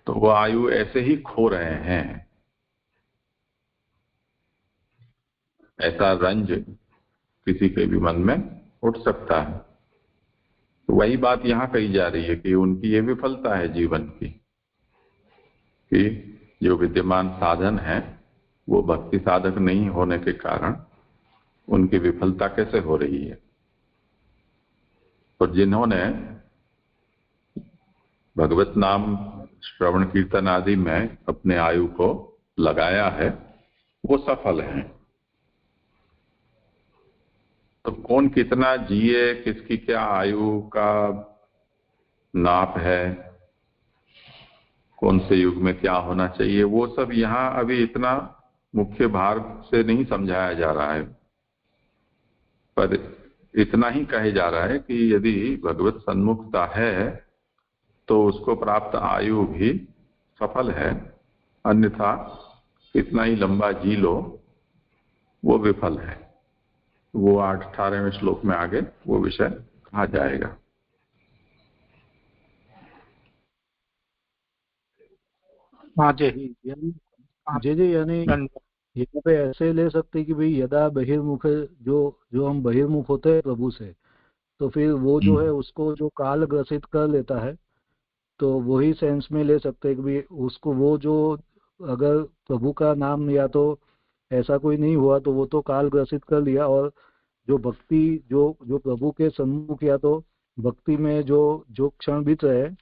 A: तो वो आयु ऐसे ही खो रहे हैं। ऐसा रंज किसी के भी मन में उठ सकता है। तो वही बात यहाँ कही जा रही है कि उनकी ये विफलता है जीवन की, कि जो विद्यमान साधन है वो भक्ति साधक नहीं होने के कारण उनकी विफलता कैसे हो रही है। और जिन्होंने भगवत नाम श्रवण कीर्तन आदि में अपने आयु को लगाया है वो सफल हैं। तो कौन कितना जिए, किसकी क्या आयु का नाप है, कौन से युग में क्या होना चाहिए, वो सब यहाँ अभी इतना मुख्य भार से नहीं समझाया जा रहा है, पर इतना ही कहे जा रहा है कि यदि भगवत सन्मुखता है तो उसको प्राप्त आयु भी सफल है, अन्यथा कितना ही लंबा जी लो वो विफल है। वो 18वें श्लोक में आगे वो विषय कहा जाएगा।
E: हाँ जी।
D: यानी यहाँ पे ऐसे ले सकते हैं कि भाई यदा बहिर्मुख, जो जो हम बहिर्मुख होते हैं प्रभु से, तो फिर वो जो है उसको जो काल ग्रसित कर लेता है, तो वही सेंस में ले सकते हैं कि भाई उसको वो जो, अगर प्रभु का नाम या तो ऐसा कोई नहीं हुआ तो वो तो काल ग्रसित कर लिया, और जो भक्ति जो जो प्रभु के सम्मुख या तो भक्ति में जो जो क्षण बीत रहे हैं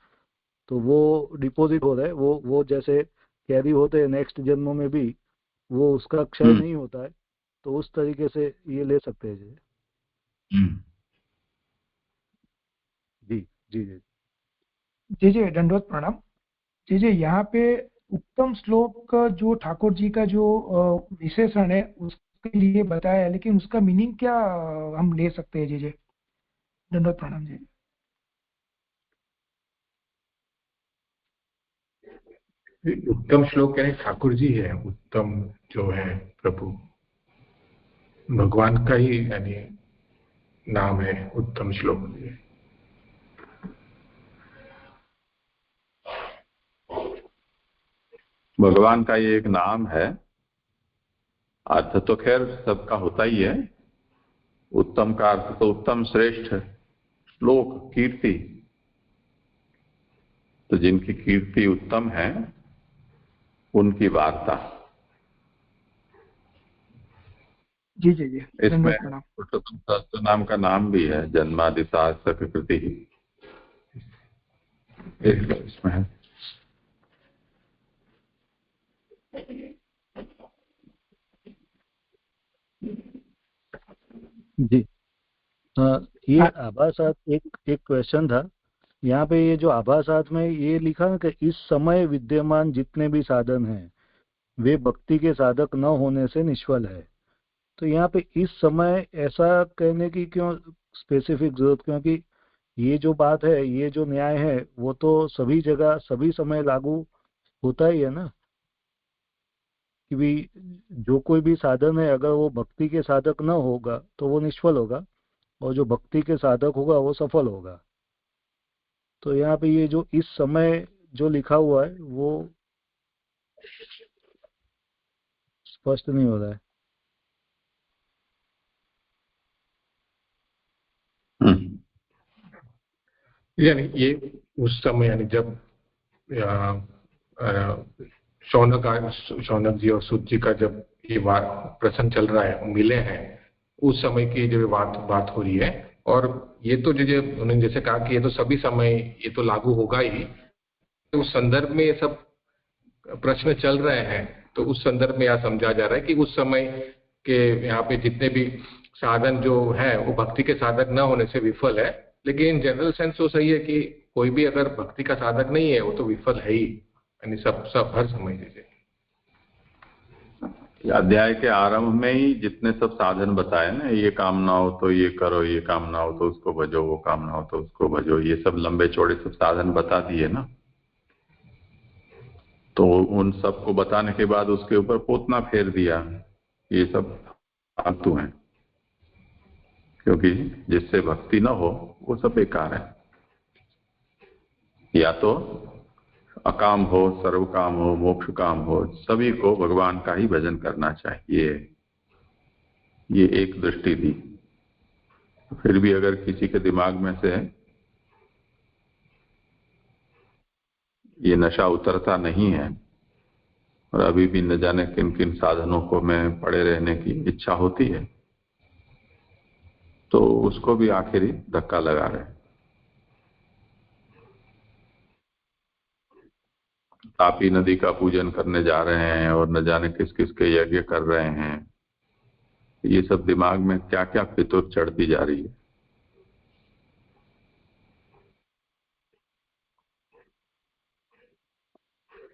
D: तो वो डिपॉजिट हो रहे हैं, वो जैसे कैरी होते हैं नेक्स्ट जन्म में भी, वो उसका क्षय नहीं होता है। तो उस तरीके से ये ले सकते हैं जी। जी जी जी
F: जी जी, दंडवत प्रणाम। जी जी, यहाँ पे उत्तम श्लोक का जो ठाकुर जी का जो विशेषण है उसके लिए बताया है, लेकिन उसका मीनिंग क्या हम ले सकते हैं? जी जी, दंडवत प्रणाम जी।
B: उत्तम श्लोक यानी ठाकुर जी है, उत्तम जो है प्रभु भगवान का ही यानी नाम है उत्तम श्लोक।
A: भगवान का ये एक नाम है, अर्थ तो खैर सबका होता ही है। उत्तम का अर्थ तो उत्तम, श्रेष्ठ, श्लोक, कीर्ति। तो जिनकी कीर्ति उत्तम है उनकी वार्ता।
F: जी जी जी,
A: इसमें पुरुषोत्तम सहस्त्र नाम का नाम भी है, जन्मादि सहस्र कृति इसमें है।
D: जी। ये आभासात एक क्वेश्चन था यहाँ पे। ये जो आभासात में ये लिखा ना कि इस समय विद्यमान जितने भी साधन हैं वे भक्ति के साधक न होने से निष्फल है। तो यहाँ पे इस समय ऐसा कहने की क्यों स्पेसिफिक जरूरत? क्योंकि ये जो बात है, ये जो न्याय है, वो तो सभी जगह सभी समय लागू होता ही है ना, कि भी जो कोई भी साधन है अगर वो भक्ति के साधक न होगा तो वो निष्फल होगा, और जो भक्ति के साधक होगा वो सफल होगा। तो यहाँ पे ये जो इस समय जो लिखा हुआ है वो स्पष्ट नहीं हो रहा है।
B: यानी ये उस समय यानी जब शौनक जी और सूत जी का जब ये प्रसंग चल रहा है, मिले हैं, उस समय की जो बात हो रही है। और ये तो जो उन्होंने जैसे कहा कि ये तो सभी समय ये तो लागू होगा ही, तो उस संदर्भ में ये सब प्रश्न चल रहे हैं। तो उस संदर्भ में यह समझा जा रहा है कि उस समय के यहाँ पे जितने भी साधन जो है वो भक्ति के साधक न होने से विफल है। लेकिन जनरल सेंस तो सही है कि कोई भी अगर भक्ति का साधक नहीं है वो तो विफल है ही, यानी सब हर समय। जैसे
A: अध्याय के आरंभ में ही जितने सब साधन बताए ना, ये कामना हो तो ये करो, ये कामना हो तो उसको भजो, वो कामना हो तो उसको भजो, ये सब लंबे चौड़े सब साधन बता दिए ना। तो उन सबको बताने के बाद उसके ऊपर पोतना फेर दिया, ये सब फालतू हैं, क्योंकि जिससे भक्ति न हो वो सब बेकार है। या तो अकाम हो, सर्व काम हो, मोक्ष काम हो, सभी को भगवान का ही भजन करना चाहिए। ये एक दृष्टि थी। फिर भी अगर किसी के दिमाग में से ये नशा उतरता नहीं है और अभी भी न जाने किन किन साधनों को में पड़े रहने की इच्छा होती है, तो उसको भी आखिरी धक्का लगा रहे। तापी नदी का पूजन करने जा रहे हैं और न जाने किस किस के यज्ञ कर रहे हैं। ये सब दिमाग में क्या क्या फितूर चढ़ती जा रही है।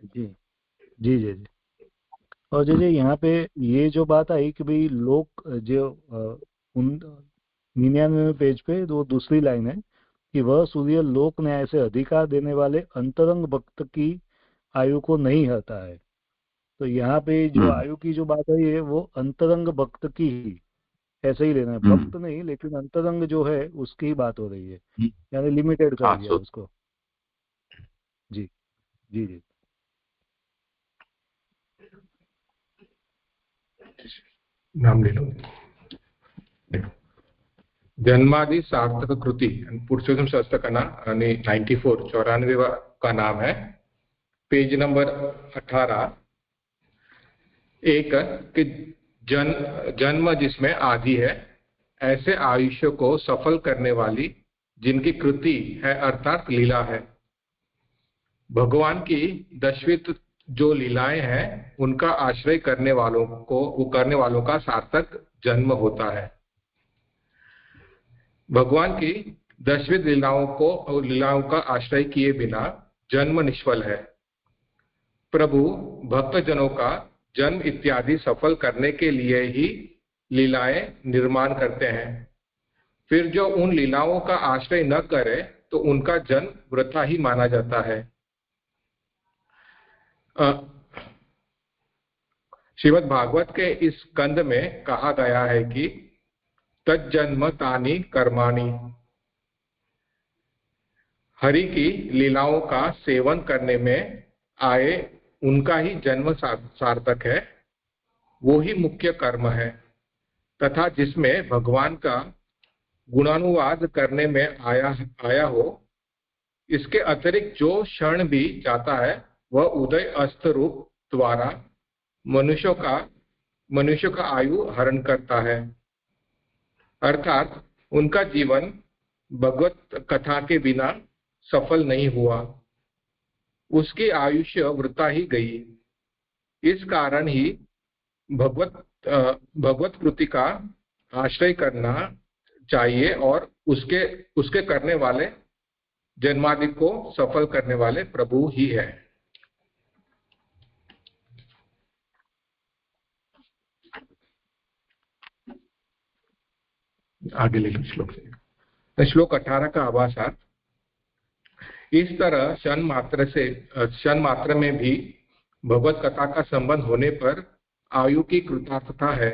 D: जी जी जी जी। और जी यहाँ पे ये जो बात आई कि भाई लोग जो 99वें पेज पे वो दूसरी लाइन है कि वह सूर्य लोक न्याय से अधिकार देने वाले अंतरंग भक्त की आयु को नहीं हरता है। तो यहाँ पे जो आयु की जो बात है ये वो अंतरंग भक्त की ही ऐसे ही लेना है, भक्त नहीं लेकिन अंतरंग जो है उसकी ही बात हो रही है, यानी लिमिटेड कर दिया उसको। जी जी जी
B: नाम ले लो। जन्मादि सार्थक कृति पुरुषोत्तम शास्त्र का नाम 94 का नाम है, पेज नंबर 18। एक कि जन्म जिसमें आदि है, ऐसे आयुष्य को सफल करने वाली जिनकी कृति है अर्थात लीला है। भगवान की दशविध जो लीलाएं हैं उनका आश्रय करने वालों का सार्थक जन्म होता है। भगवान की दशविध लीलाओं का आश्रय किए बिना जन्म निष्फल है। प्रभु भक्तजनों का जन्म इत्यादि सफल करने के लिए ही लीलाएं निर्माण करते हैं। फिर जो उन लीलाओं का आश्रय न करे तो उनका जन्म वृथा ही माना जाता है। श्रीमद् भागवत के इस स्कंद में कहा गया है कि तज्जन्म तानि कर्माणि, हरि की लीलाओं का सेवन करने में आए उनका ही जन्म सार्थक है, वो ही मुख्य कर्म है। तथा जिसमें भगवान का गुणानुवाद करने में आया हो, इसके अतिरिक्त जो क्षण भी जाता है वह उदय अस्त रूप द्वारा मनुष्य का आयु हरण करता है, अर्थात उनका जीवन भगवत कथा के बिना सफल नहीं हुआ, उसकी आयुष्य वृथा ही गई। इस कारण ही भगवत कृति का आश्रय करना चाहिए और उसके करने वाले जन्मादि को सफल करने वाले प्रभु ही है। आगे ले लो श्लोक से। श्लोक 18 का आभासार। इस तरह क्षण मात्र में भी भगवत कथा का संबंध होने पर आयु की कृतार्थता है।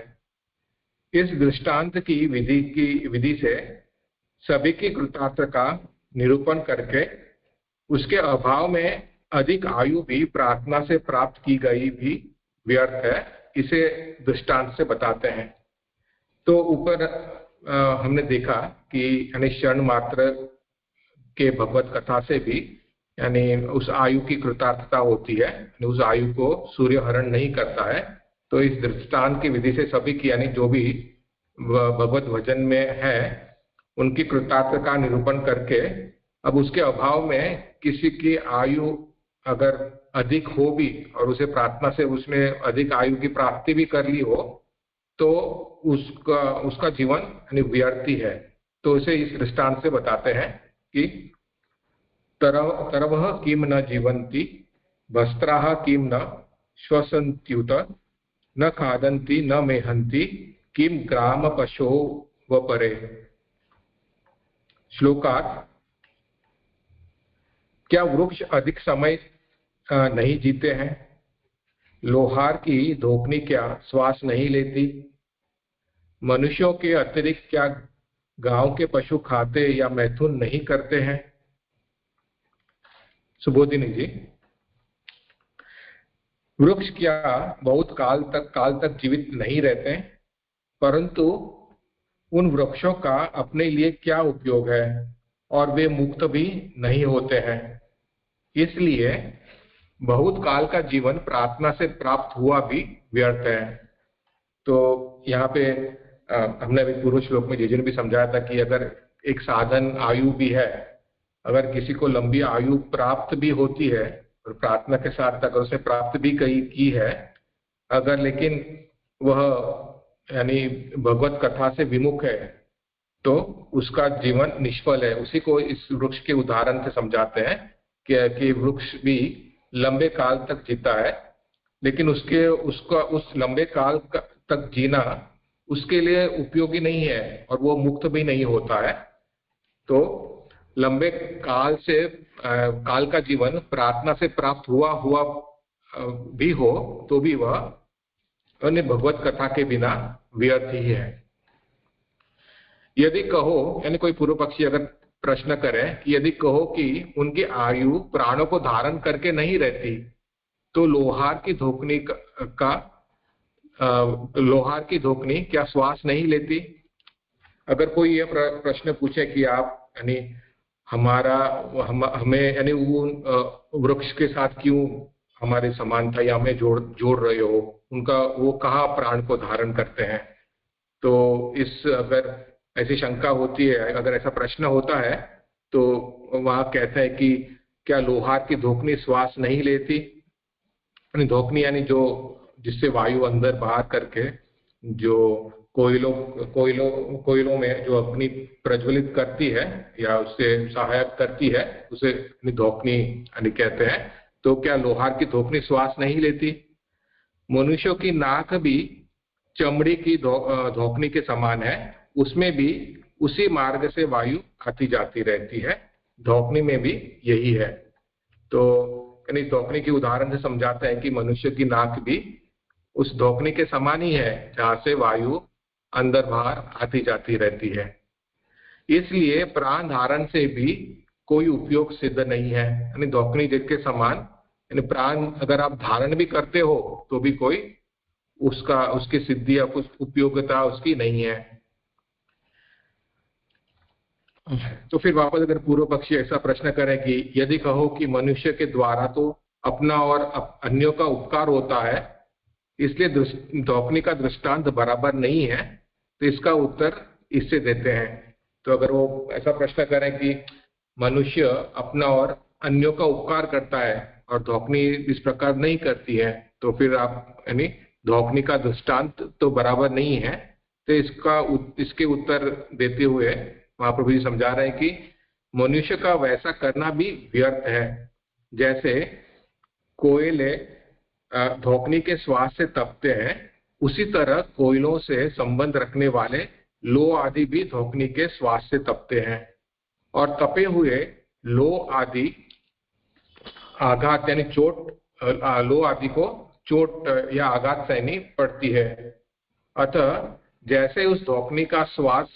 B: इस दृष्टांत की विधि से सभी की कृतार्थ का निरूपण करके उसके अभाव में अधिक आयु भी प्रार्थना से प्राप्त की गई भी व्यर्थ है, इसे दृष्टांत से बताते हैं। तो ऊपर हमने देखा कि यानी क्षण मात्र के भगवत कथा से भी यानी उस आयु की कृतार्थता होती है, उस आयु को सूर्य हरण नहीं करता है। तो इस दृष्टांत की विधि से सभी की यानी जो भी भगवत भजन में है उनकी कृतार्थ का निरूपण करके अब उसके अभाव में किसी की आयु अगर अधिक हो भी और उसे प्रार्थना से उसने अधिक आयु की प्राप्ति भी कर ली हो तो उसका जीवन यानी व्यर्थ ही है। तो उसे इस दृष्टांत से बताते हैं कि तरवः किम न जीवन्ति, वस्त्राः किम न श्वसन्त्युत, न खादन्ति न मेहन्ति, किम ग्राम पशो व परे। श्लोकार्थ। क्या वृक्ष अधिक समय नहीं जीते हैं? लोहार की धोपनी क्या श्वास नहीं लेती? मनुष्यों के अतिरिक्त क्या गांव के पशु खाते या मैथुन नहीं करते हैं? सुबोधिनी जी। वृक्ष क्या बहुत काल तक जीवित नहीं रहते, परंतु उन वृक्षों का अपने लिए क्या उपयोग है और वे मुक्त भी नहीं होते हैं। इसलिए बहुत काल का जीवन प्रार्थना से प्राप्त हुआ भी व्यर्थ है। तो यहाँ पे हमने अभी पूर्व श्लोक में जीजन भी समझाया था कि अगर एक साधन आयु भी है, अगर किसी को लंबी आयु प्राप्त भी होती है और प्रार्थना के साथ अगर उसने प्राप्त भी की है, अगर लेकिन वह यानी भगवत कथा से विमुख है तो उसका जीवन निष्फल है। उसी को इस वृक्ष के उदाहरण से समझाते हैं कि वृक्ष भी लंबे काल तक जीता है, लेकिन उस लंबे काल तक जीना उसके लिए उपयोगी नहीं है और वो मुक्त भी नहीं होता है। तो लंबे काल का जीवन प्रार्थना से प्राप्त हुआ भी हो तो भी वह अन्य भगवत कथा के बिना व्यर्थ ही है। यदि कहो, यानी कोई पूर्व पक्षी अगर प्रश्न करे कि यदि कहो कि उनकी आयु प्राणों को धारण करके नहीं रहती तो लोहार की धोकनी क्या श्वास नहीं लेती? अगर कोई ये प्रश्न पूछे कि आप यानी हमें यानी वृक्ष के साथ क्यों हमारी समानता या हमें जोड़ रहे हो, उनका वो कहाँ प्राण को धारण करते हैं, तो अगर ऐसी शंका होती है, अगर ऐसा प्रश्न होता है तो वहां कहते हैं कि क्या लोहार की धोकनी श्वास नहीं लेती? यानी धोकनी यानी जो जिससे वायु अंदर बाहर करके जो कोयलों में जो अग्नि प्रज्वलित करती है या उससे सहायक करती है, उसे धोकनी यानी कहते हैं। तो क्या लोहार की धोकनी श्वास नहीं लेती? मनुष्यों की नाक भी चमड़ी की धोकनी के समान है, उसमें भी उसी मार्ग से वायु आती जाती रहती है, धोकनी में भी यही है। तो यानी धोकनी की उदाहरण से समझाते हैं कि मनुष्य की नाक भी उस धोकनी के समान ही है जहां से वायु अंदर बाहर आती जाती रहती है। इसलिए प्राण धारण से भी कोई उपयोग सिद्ध नहीं है। यानी धोकनी जिसके समान, यानी प्राण अगर आप धारण भी करते हो तो भी कोई उसकी सिद्धि या कुछ उपयोगिता उसकी नहीं है। तो फिर वापस अगर पूर्व पक्षी ऐसा प्रश्न करे कि यदि कहो कि मनुष्य के द्वारा तो अपना और अन्यों का उपकार होता है, इसलिए धोकनी का दृष्टांत बराबर नहीं है, तो इसका उत्तर इससे देते हैं। तो अगर वो ऐसा प्रश्न करें कि मनुष्य अपना और अन्यों का उपकार करता है और धोकनी इस प्रकार नहीं करती है, तो फिर आप यानी धोकनी का दृष्टांत तो बराबर नहीं है, तो इसके उत्तर देते हुए महाप्रभु जी समझा रहे हैं कि मनुष्य का वैसा करना भी व्यर्थ है। जैसे कोयले धोकनी के श्वास से तपते हैं, उसी तरह कोयलों से संबंध रखने वाले लोह आदि भी धोकनी के श्वास से तपते हैं, और तपे हुए लोह आदि आघात यानी चोट, लोह आदि को चोट या आघात सहनी पड़ती है। अतः जैसे उस धोकनी का श्वास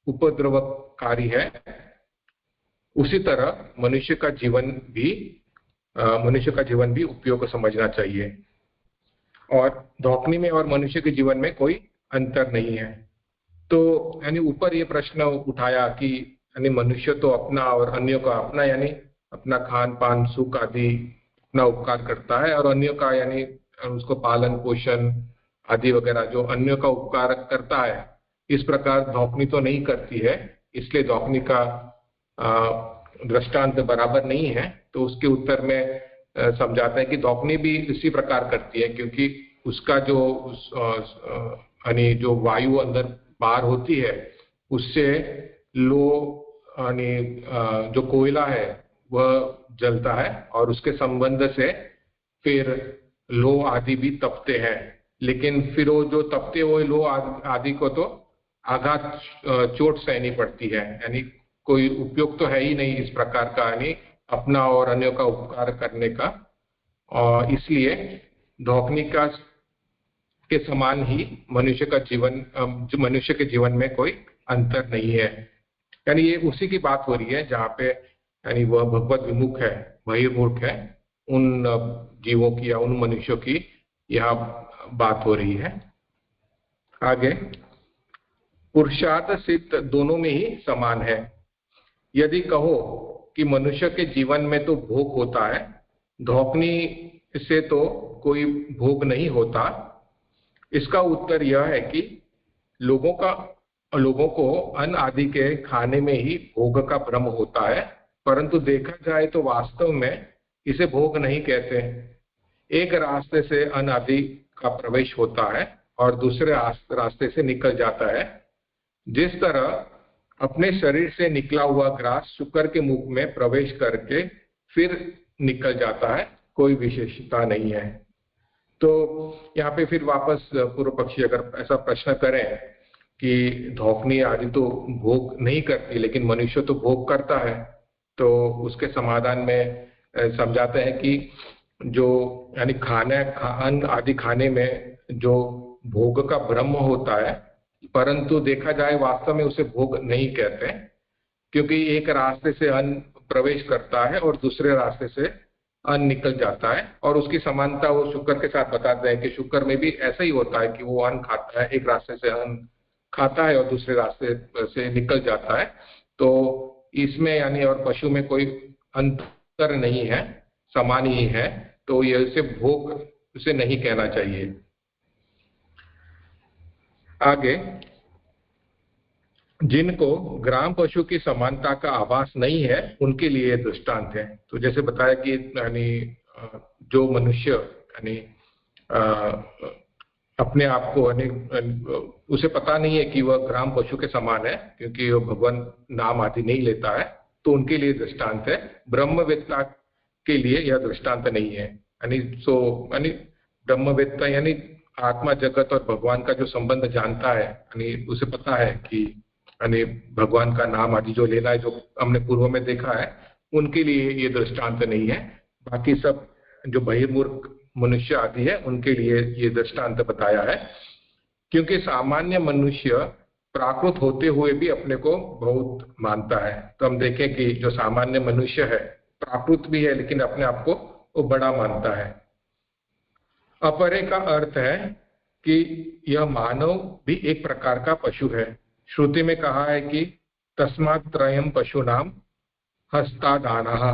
B: उपद्रवकारी है, उसी तरह मनुष्य का जीवन भी उपयोग समझना चाहिए। और धोकनी में और मनुष्य के जीवन में कोई अंतर नहीं है। तो यानी ऊपर ये प्रश्न उठाया कि यानी मनुष्य तो अपना और अन्यों का अपना, यानी अपना खान पान सुख आदि अपना उपकार करता है, और अन्यों का यानी उसको पालन पोषण आदि वगैरह जो अन्यों का उपकार करता है, इस प्रकार धोकनी तो नहीं करती है, इसलिए धोकनी का दृष्टांत बराबर नहीं है। तो उसके उत्तर में समझाते हैं कि धोकनी भी इसी प्रकार करती है, क्योंकि उसका जो वायु अंदर बाहर होती है, उससे जो कोयला है वह जलता है, और उसके संबंध से फिर लोह आदि भी तपते हैं। लेकिन फिर वो जो तपते हुए लोह आदि को तो आघात चोट सहनी पड़ती है, यानी कोई उपयोग तो है ही नहीं इस प्रकार का, यानी अपना और अन्यों का उपकार करने का। और इसलिए धोकनी के समान ही मनुष्य के जीवन में कोई अंतर नहीं है। यानी ये उसी की बात हो रही है जहाँ पे यानी वह भगवत विमुख है, बहिर्मुख है, उन जीवों की या उन मनुष्यों की यहाँ बात हो रही है। आगे, पुरुषार्थ सिद्ध दोनों में ही समान है। यदि कहो कि मनुष्य के जीवन में तो भोग होता है, धोकनी से तो कोई भोग नहीं होता, इसका उत्तर यह है कि लोगों को अन्न आदि के खाने में ही भोग का भ्रम होता है, परंतु देखा जाए तो वास्तव में इसे भोग नहीं कहते। एक रास्ते से अन्न आदि का प्रवेश होता है और दूसरे रास्ते से निकल जाता है। जिस तरह अपने शरीर से निकला हुआ ग्रास शुकर के मुख में प्रवेश करके फिर निकल जाता है, कोई विशेषता नहीं है। तो यहाँ पे फिर वापस पूर्व पक्षी अगर ऐसा प्रश्न करें कि धोकनी आदि तो भोग नहीं करती लेकिन मनुष्य तो भोग करता है, तो उसके समाधान में समझाते हैं कि जो यानी अन्न आदि खाने में जो भोग का भ्रम होता है, परंतु देखा जाए वास्तव में उसे भोग नहीं कहते, क्योंकि एक रास्ते से अन्न प्रवेश करता है और दूसरे रास्ते से अन्न निकल जाता है। और उसकी समानता वो शुक्र के साथ बताते हैं कि शुक्र में भी ऐसा ही होता है कि वो अन्न खाता है, एक रास्ते से अन्न खाता है और दूसरे रास्ते से निकल जाता है। तो इसमें यानी और पशु में कोई अंतर नहीं है, समान ही है। तो ये उसे भोग उसे नहीं कहना चाहिए। आगे, जिनको ग्राम पशु की समानता का आभास नहीं है उनके लिए दृष्टांत है। तो जैसे बताया कि यानी जो मनुष्य यानी अपने आप को यानी उसे पता नहीं है कि वह ग्राम पशु के समान है, क्योंकि वह भगवान नाम आदि नहीं लेता है, तो उनके लिए दृष्टांत है। ब्रह्मवेत्ता के लिए यह दृष्टांत नहीं है। यानी ब्रह्मवेत्ता यानी आत्मा जगत और भगवान का जो संबंध जानता है, यानी उसे पता है कि यानी भगवान का नाम आदि जो लेना है, जो हमने पूर्व में देखा है, उनके लिए ये दृष्टांत नहीं है। बाकी सब जो बहिर्मुख मनुष्य आदि है उनके लिए ये दृष्टांत बताया है, क्योंकि सामान्य मनुष्य प्राकृत होते हुए भी अपने को बहुत मानता है। तो हम देखें कि जो सामान्य मनुष्य है प्राकृत भी है, लेकिन अपने आप को वो बड़ा मानता है। अपरे का अर्थ है कि यह मानव भी एक प्रकार का पशु है। श्रुति में कहा है कि तस्मात् त्रयम् पशूनाम हस्तादानः,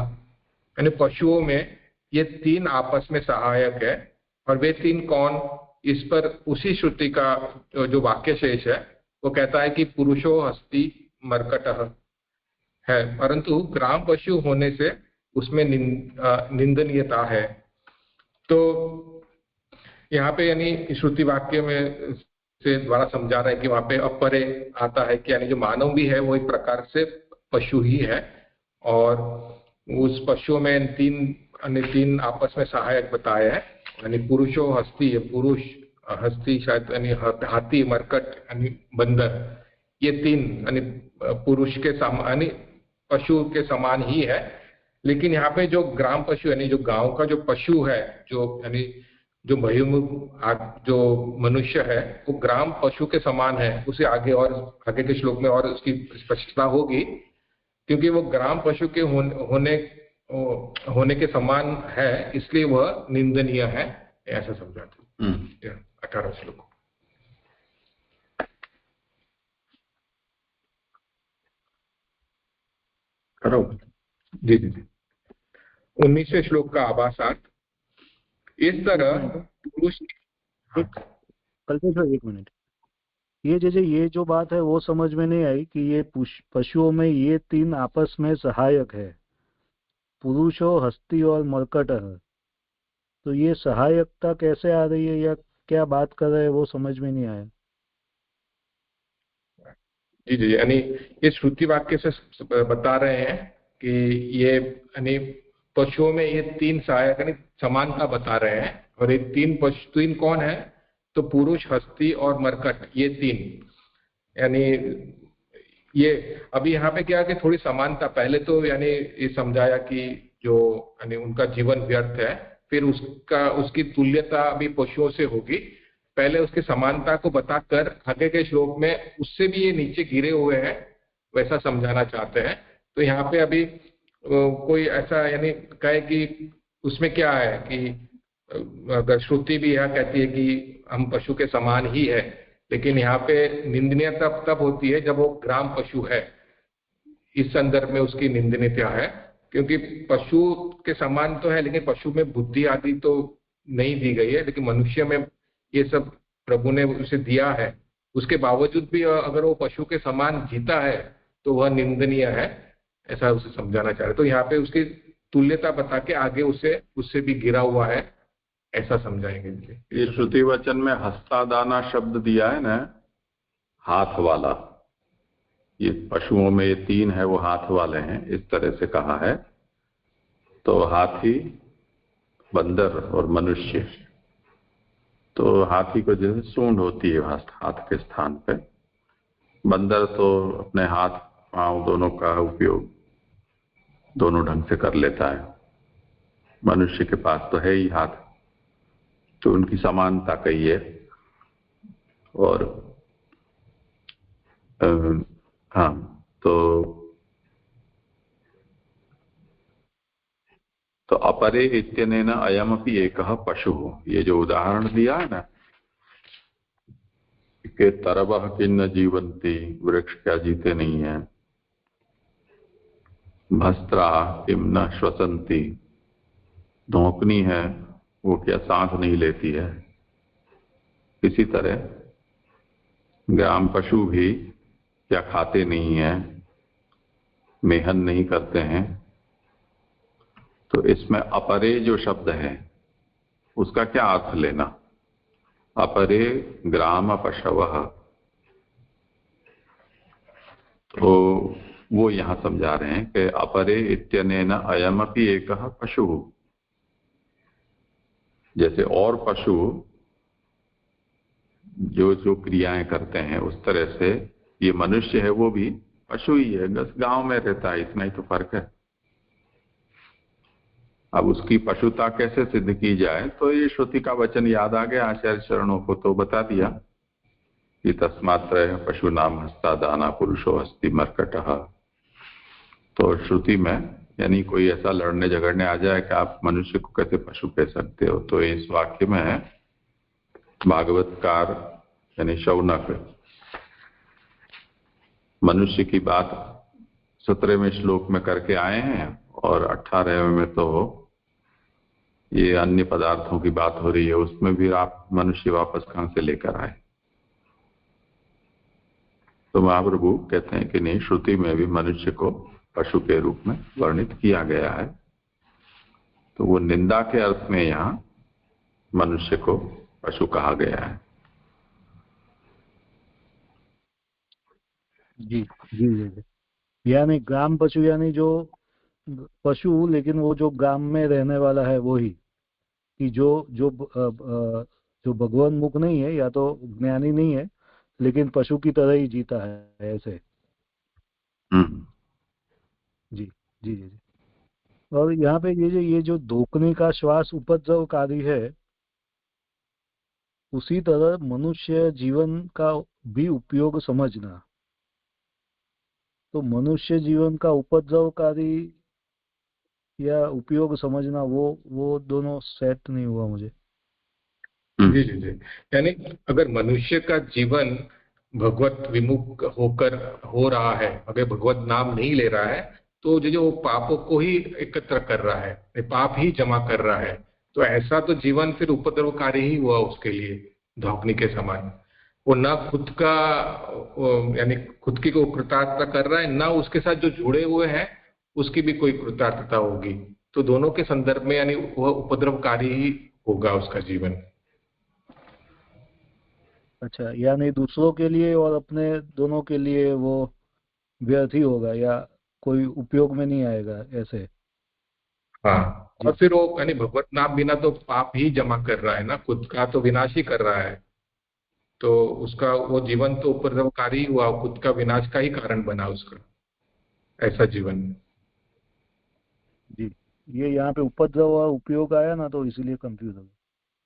B: यानी पशुओं में ये तीन आपस में सहायक है। और वे तीन कौन, इस पर उसी श्रुति का जो वाक्य शेष है वो कहता है कि पुरुषो हस्ती मर्कटः है, परंतु ग्राम पशु होने से उसमें निंदनीयता है। तो यहाँ पे यानी श्रुति वाक्य में से द्वारा समझा रहा है कि वहां पे अपरे आता है कि यानी जो मानव भी है वो एक प्रकार से पशु ही है, और उस पशुओं में तीन आपस में सहायक बताए हैं। यानी पुरुषो हस्ती, पुरुष हस्ती शायद यानी हाथी, मरकट यानी बंदर, ये तीन यानी पुरुष के समान पशु के समान ही है। लेकिन यहाँ पे जो ग्राम पशु यानी जो गांव का जो पशु है, जो यानी जो बहिर्मुख जो मनुष्य है वो ग्राम पशु के समान है। उसे आगे के श्लोक में और उसकी स्पष्टता होगी, क्योंकि वो ग्राम पशु के होने के समान है, इसलिए वह निंदनीय है, ऐसा समझाते हैं 18 श्लोक। करो जी जी 19वें श्लोक का आभासार्थ। इस तरह पुरुष
D: कल्पेश्वर एक मिनट, ये जो बात है वो समझ में नहीं आई कि ये पशुओं में ये तीन आपस में सहायक है, पुरुषो हस्ती और मरकट है। तो ये सहायकता कैसे आ रही है या क्या बात कर रहे हैं वो समझ में नहीं आया।
B: जी जी, यानी ये श्रुति वाक्य से बता रहे हैं कि ये यानी पशुओं में ये तीन सहायक यानी समानता बता रहे हैं। और ये तीन कौन है, तो पुरुष, हस्ती और मरकट, ये तीन। यानी ये अभी यहाँ पे क्या कि थोड़ी समानता, पहले तो यानी ये समझाया कि जो यानी उनका जीवन व्यर्थ है, फिर उसकी तुल्यता अभी पशुओं से होगी। पहले उसकी समानता को बताकर आगे के श्लोक में उससे भी ये नीचे गिरे हुए हैं वैसा समझाना चाहते हैं। तो यहाँ पे अभी कोई ऐसा यानी कहे कि उसमें क्या है कि अगर श्रुति भी यह कहती है कि हम पशु के समान ही है, लेकिन यहाँ पे निंदनीय तब होती है जब वो ग्राम पशु है। इस संदर्भ में उसकी निंदनीयता है, क्योंकि पशु के समान तो है लेकिन पशु में बुद्धि आदि तो नहीं दी गई है, लेकिन मनुष्य में ये सब प्रभु ने उसे दिया है। उसके बावजूद भी अगर वो पशु के समान जीता है तो वह निंदनीय है, ऐसा उसे समझाना चाह रहे। तो यहाँ पे उसकी तुल्यता बता के आगे उससे भी गिरा हुआ है, ऐसा समझाएंगे।
A: ये श्रुति वचन में हस्तादाना शब्द दिया है ना, हाथ वाला, ये पशुओं में ये तीन है वो हाथ वाले हैं, इस तरह से कहा है। तो हाथी, बंदर और मनुष्य, तो हाथी को जैसे सूंड होती है हाथ के स्थान पे, बंदर तो अपने हाथ पांव दोनों का उपयोग दोनों ढंग से कर लेता है। मनुष्य के पास तो है ही हाथ, तो उनकी समानता कही है। और हाँ, तो अपरे इत्यनेन अयमपि एकः पशु, ये जो उदाहरण दिया है ना कि तरबः किन्न जीवन्ति, वृक्ष क्या जीते नहीं है, भस्त्रा किम न श्वसन्ति, धोकनी है वो क्या सांस नहीं लेती है। इसी तरह ग्राम पशु भी क्या खाते नहीं है, मेहन नहीं करते हैं। तो इसमें अपरे जो शब्द है उसका क्या अर्थ लेना, अपरे ग्राम पशवः, तो वो यहां समझा रहे हैं कि अपरे इत्यनेन अयमपि एकः पशु, जैसे और पशु जो जो क्रियाएं करते हैं उस तरह से ये मनुष्य है वो भी पशु ही है, बस गांव में रहता है, इतना ही तो फर्क है। अब उसकी पशुता कैसे सिद्ध की जाए, तो ये श्रुति का वचन याद आ गया आचार्य चरणों को, तो बता दिया कि तस्मात्रय पशु नाम हस्ता दाना पुरुषो हस्ति मर्कटः। तो श्रुति में यानी कोई ऐसा लड़ने झगड़ने आ जाए कि आप मनुष्य को कैसे पशु कह सकते हो, तो इस वाक्य में भागवतकार यानी शौनक मनुष्य की बात 17वें श्लोक में करके आए हैं और 18वें में तो ये अन्य पदार्थों की बात हो रही है, उसमें भी आप मनुष्य वापस कहां से लेकर आए। तो महाप्रभु कहते हैं कि नहीं, श्रुति में भी मनुष्य को पशु के रूप में वर्णित किया गया है, तो वो निंदा के अर्थ में यहाँ मनुष्य को पशु कहा गया है।
D: जी जी जी जी। यानी ग्राम पशु यानी जो पशु, लेकिन वो जो ग्राम में रहने वाला है वो ही, कि जो जो जो भगवान मुख नहीं है या तो ज्ञानी नहीं है, लेकिन पशु की तरह ही जीता है, ऐसे। जी जी जी जी। और यहाँ पे ये जो धोखने का श्वास उपद्रवकारी है, उसी तरह मनुष्य जीवन का भी उपयोग समझना। तो मनुष्य जीवन का उपद्रवकारी या उपयोग समझना, वो दोनों सेट नहीं हुआ मुझे।
B: जी जी जी। यानी अगर मनुष्य का जीवन भगवत विमुख होकर हो रहा है, अगर भगवत नाम नहीं ले रहा है, तो जो पापों को ही एकत्र कर रहा है, पाप ही जमा कर रहा है, तो ऐसा तो जीवन फिर उपद्रवकारी ही हुआ उसके लिए, धौकनी के समान। वो ना खुद का यानी खुद की को कृतार्थता कर रहा है, ना उसके साथ जो जुड़े हुए हैं उसकी भी कोई कृतार्थता होगी। तो दोनों के संदर्भ में यानी वह उपद्रवकारी ही होगा उसका जीवन।
D: अच्छा, यानी दूसरों के लिए और अपने दोनों के लिए वो व्यर्थ ही होगा या कोई उपयोग में नहीं आएगा, ऐसे।
B: हाँ, और फिर वो यानी भगवत नाम बिना तो पाप ही जमा कर रहा है ना, खुद का तो विनाश ही कर रहा है, तो उसका वो जीवन तो उपद्रवकारी हुआ, खुद का विनाश का ही कारण बना उसका ऐसा जीवन।
D: जी, ये यहाँ पे उपद्रव और उपयोग आया ना, तो इसीलिए कंफ्यूज हो गया।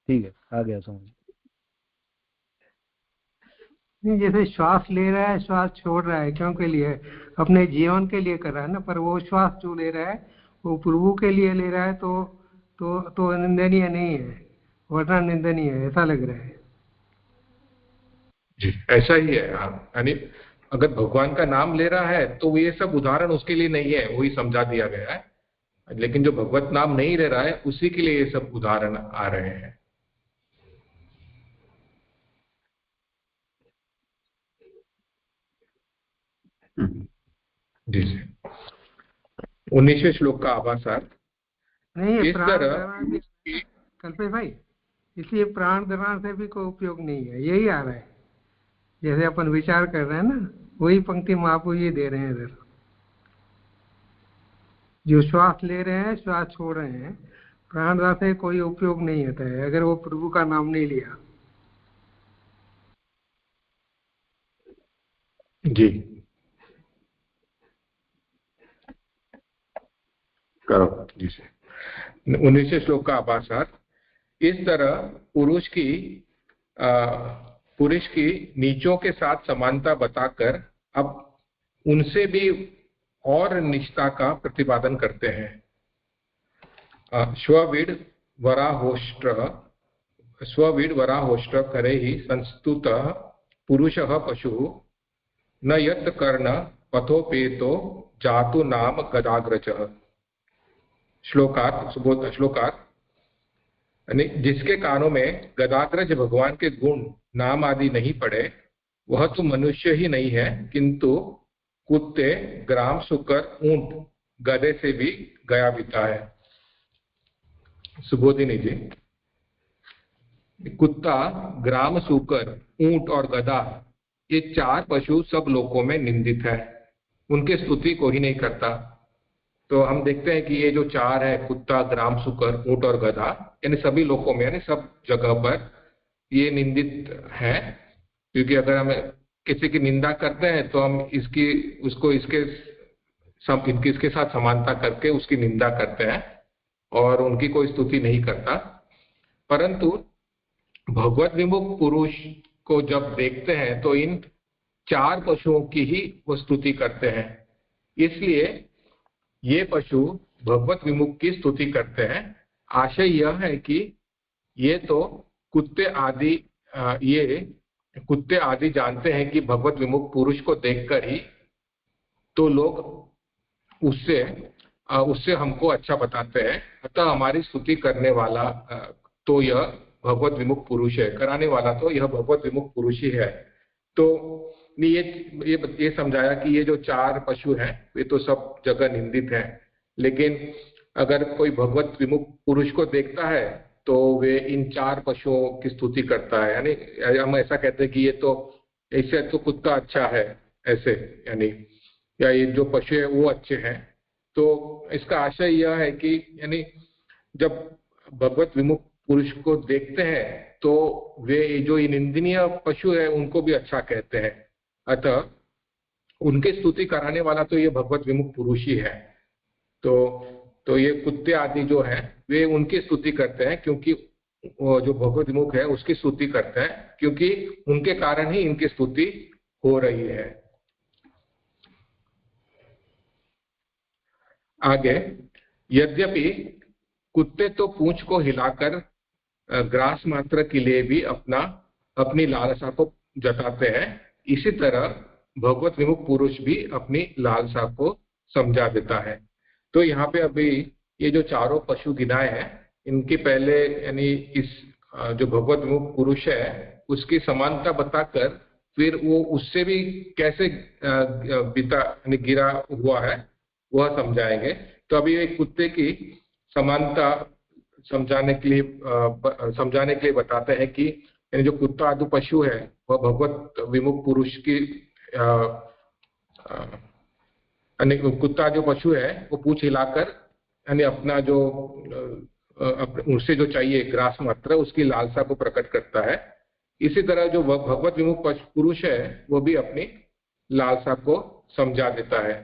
D: ठीक है, आ गया समझ।
C: नहीं, जैसे श्वास ले रहा है श्वास छोड़ रहा है, क्यों के लिए? अपने जीवन के लिए कर रहा है ना, पर वो श्वास जो ले रहा है वो प्रभु के लिए ले रहा है, तो निंदनीय नहीं है, वरना निंदनीय है, ऐसा लग रहा है।
B: जी, ऐसा ही है। हाँ, यानी अगर भगवान का नाम ले रहा है तो ये सब उदाहरण उसके लिए नहीं है, वही समझा दिया गया है। लेकिन जो भगवत नाम नहीं ले रहा है उसी के लिए ये सब उदाहरण आ रहे हैं। जी जी। 19वें श्लोक का आभासार।
C: नहीं,
B: इस
C: प्राण
B: तरह
C: धारण भी, कल्पेश भाई, इसलिए प्राण धारण से भी कोई उपयोग नहीं है, यही आ रहा है। जैसे अपन विचार कर रहे हैं ना, वही पंक्ति महाप्रभु जी दे रहे हैं इधर। जो श्वास ले रहे हैं श्वास छोड़ रहे हैं, प्राण धारण से कोई उपयोग नहीं होता है अगर वो प्रभु का नाम नहीं लिया।
B: जी
A: करो।
B: जी से 19वें श्लोक का आभासार। इस तरह पुरुष की नीचों के साथ समानता बताकर अब उनसे भी और निष्ठा का प्रतिपादन करते हैं। स्ववीड वराहोष्ट्र करे ही संस्तुतः पुरुषः पशुः न यत् कर्ण पथोपेतो जातु नाम गदाग्रजः। श्लोकार्थ जिसके कानों में गदाग्रज भगवान के गुण नाम आदि नहीं पड़े वह तो मनुष्य ही नहीं है, किंतु कुत्ते, ग्राम, सुकर, ऊंट, गधे से भी गया बीता है। सुबोधिनी जी, कुत्ता, ग्राम, सुकर, ऊंट और गधा, ये 4 पशु सब लोकों में निंदित है, उनके स्तुति को ही नहीं करता। तो हम देखते हैं कि ये जो 4 है, कुत्ता, ग्राम, सुकर, ऊंट और गधा, यानी सभी लोकों में, यानी सब जगह पर ये निंदित है। क्योंकि अगर हम किसी की निंदा करते हैं तो हम इसके साथ समानता करके उसकी निंदा करते हैं और उनकी कोई स्तुति नहीं करता। परंतु भगवत विमुख पुरुष को जब देखते हैं तो इन 4 पशुओं की ही वो स्तुति करते हैं। इसलिए ये पशु भगवत विमुख की स्तुति करते हैं। आशय यह है कि ये तो कुत्ते आदि जानते हैं कि भगवत विमुख पुरुष को देखकर ही तो लोग उससे हमको अच्छा बताते हैं, अतः हमारी स्तुति करने वाला तो यह भगवत विमुख पुरुष है, कराने वाला तो यह भगवत विमुख पुरुष ही है। तो ये समझाया कि ये जो 4 पशु हैं वे तो सब जगह निंदित हैं, लेकिन अगर कोई भगवत विमुख पुरुष को देखता है तो वे इन 4 पशुओं की स्तुति करता है। यानी हम ऐसा कहते हैं कि ये तो ऐसे तो कुत्ता अच्छा है, ऐसे यानी, या ये जो पशु है वो अच्छे हैं। तो इसका आशय यह है कि यानी जब भगवत विमुख पुरुष को देखते हैं तो वे जो निंदनीय पशु है उनको भी अच्छा कहते हैं, अतः उनकी स्तुति कराने वाला तो ये भगवत विमुख पुरुष ही है। तो ये कुत्ते आदि जो हैं वे उनकी स्तुति करते हैं, क्योंकि वो जो भगवत विमुख है उसकी स्तुति करते हैं, क्योंकि उनके कारण ही इनकी स्तुति हो रही है। आगे, यद्यपि कुत्ते तो पूंछ को हिलाकर ग्रास मात्र के लिए भी अपनी लालसा को जताते हैं, इसी तरह भगवत विमुख पुरुष भी अपनी लालसा को समझा देता है। तो यहाँ पे अभी ये जो 4 पशु गिनाए हैं, इनके पहले यानी इस जो भगवत विमुख पुरुष है उसकी समानता बताकर फिर वो उससे भी कैसे गिरा हुआ है वह समझाएंगे। तो अभी एक कुत्ते की समानता समझाने के लिए बताते हैं कि यानी जो कुत्ता आदि पशु है वह भगवत विमुख पुरुष की कुत्ता जो पशु है वो पूंछ हिलाकर यानी अपना जो उनसे जो चाहिए ग्रास मात्र उसकी लालसा को प्रकट करता है। इसी तरह जो भगवत विमुख पुरुष है वो भी अपनी लालसा को समझा देता है।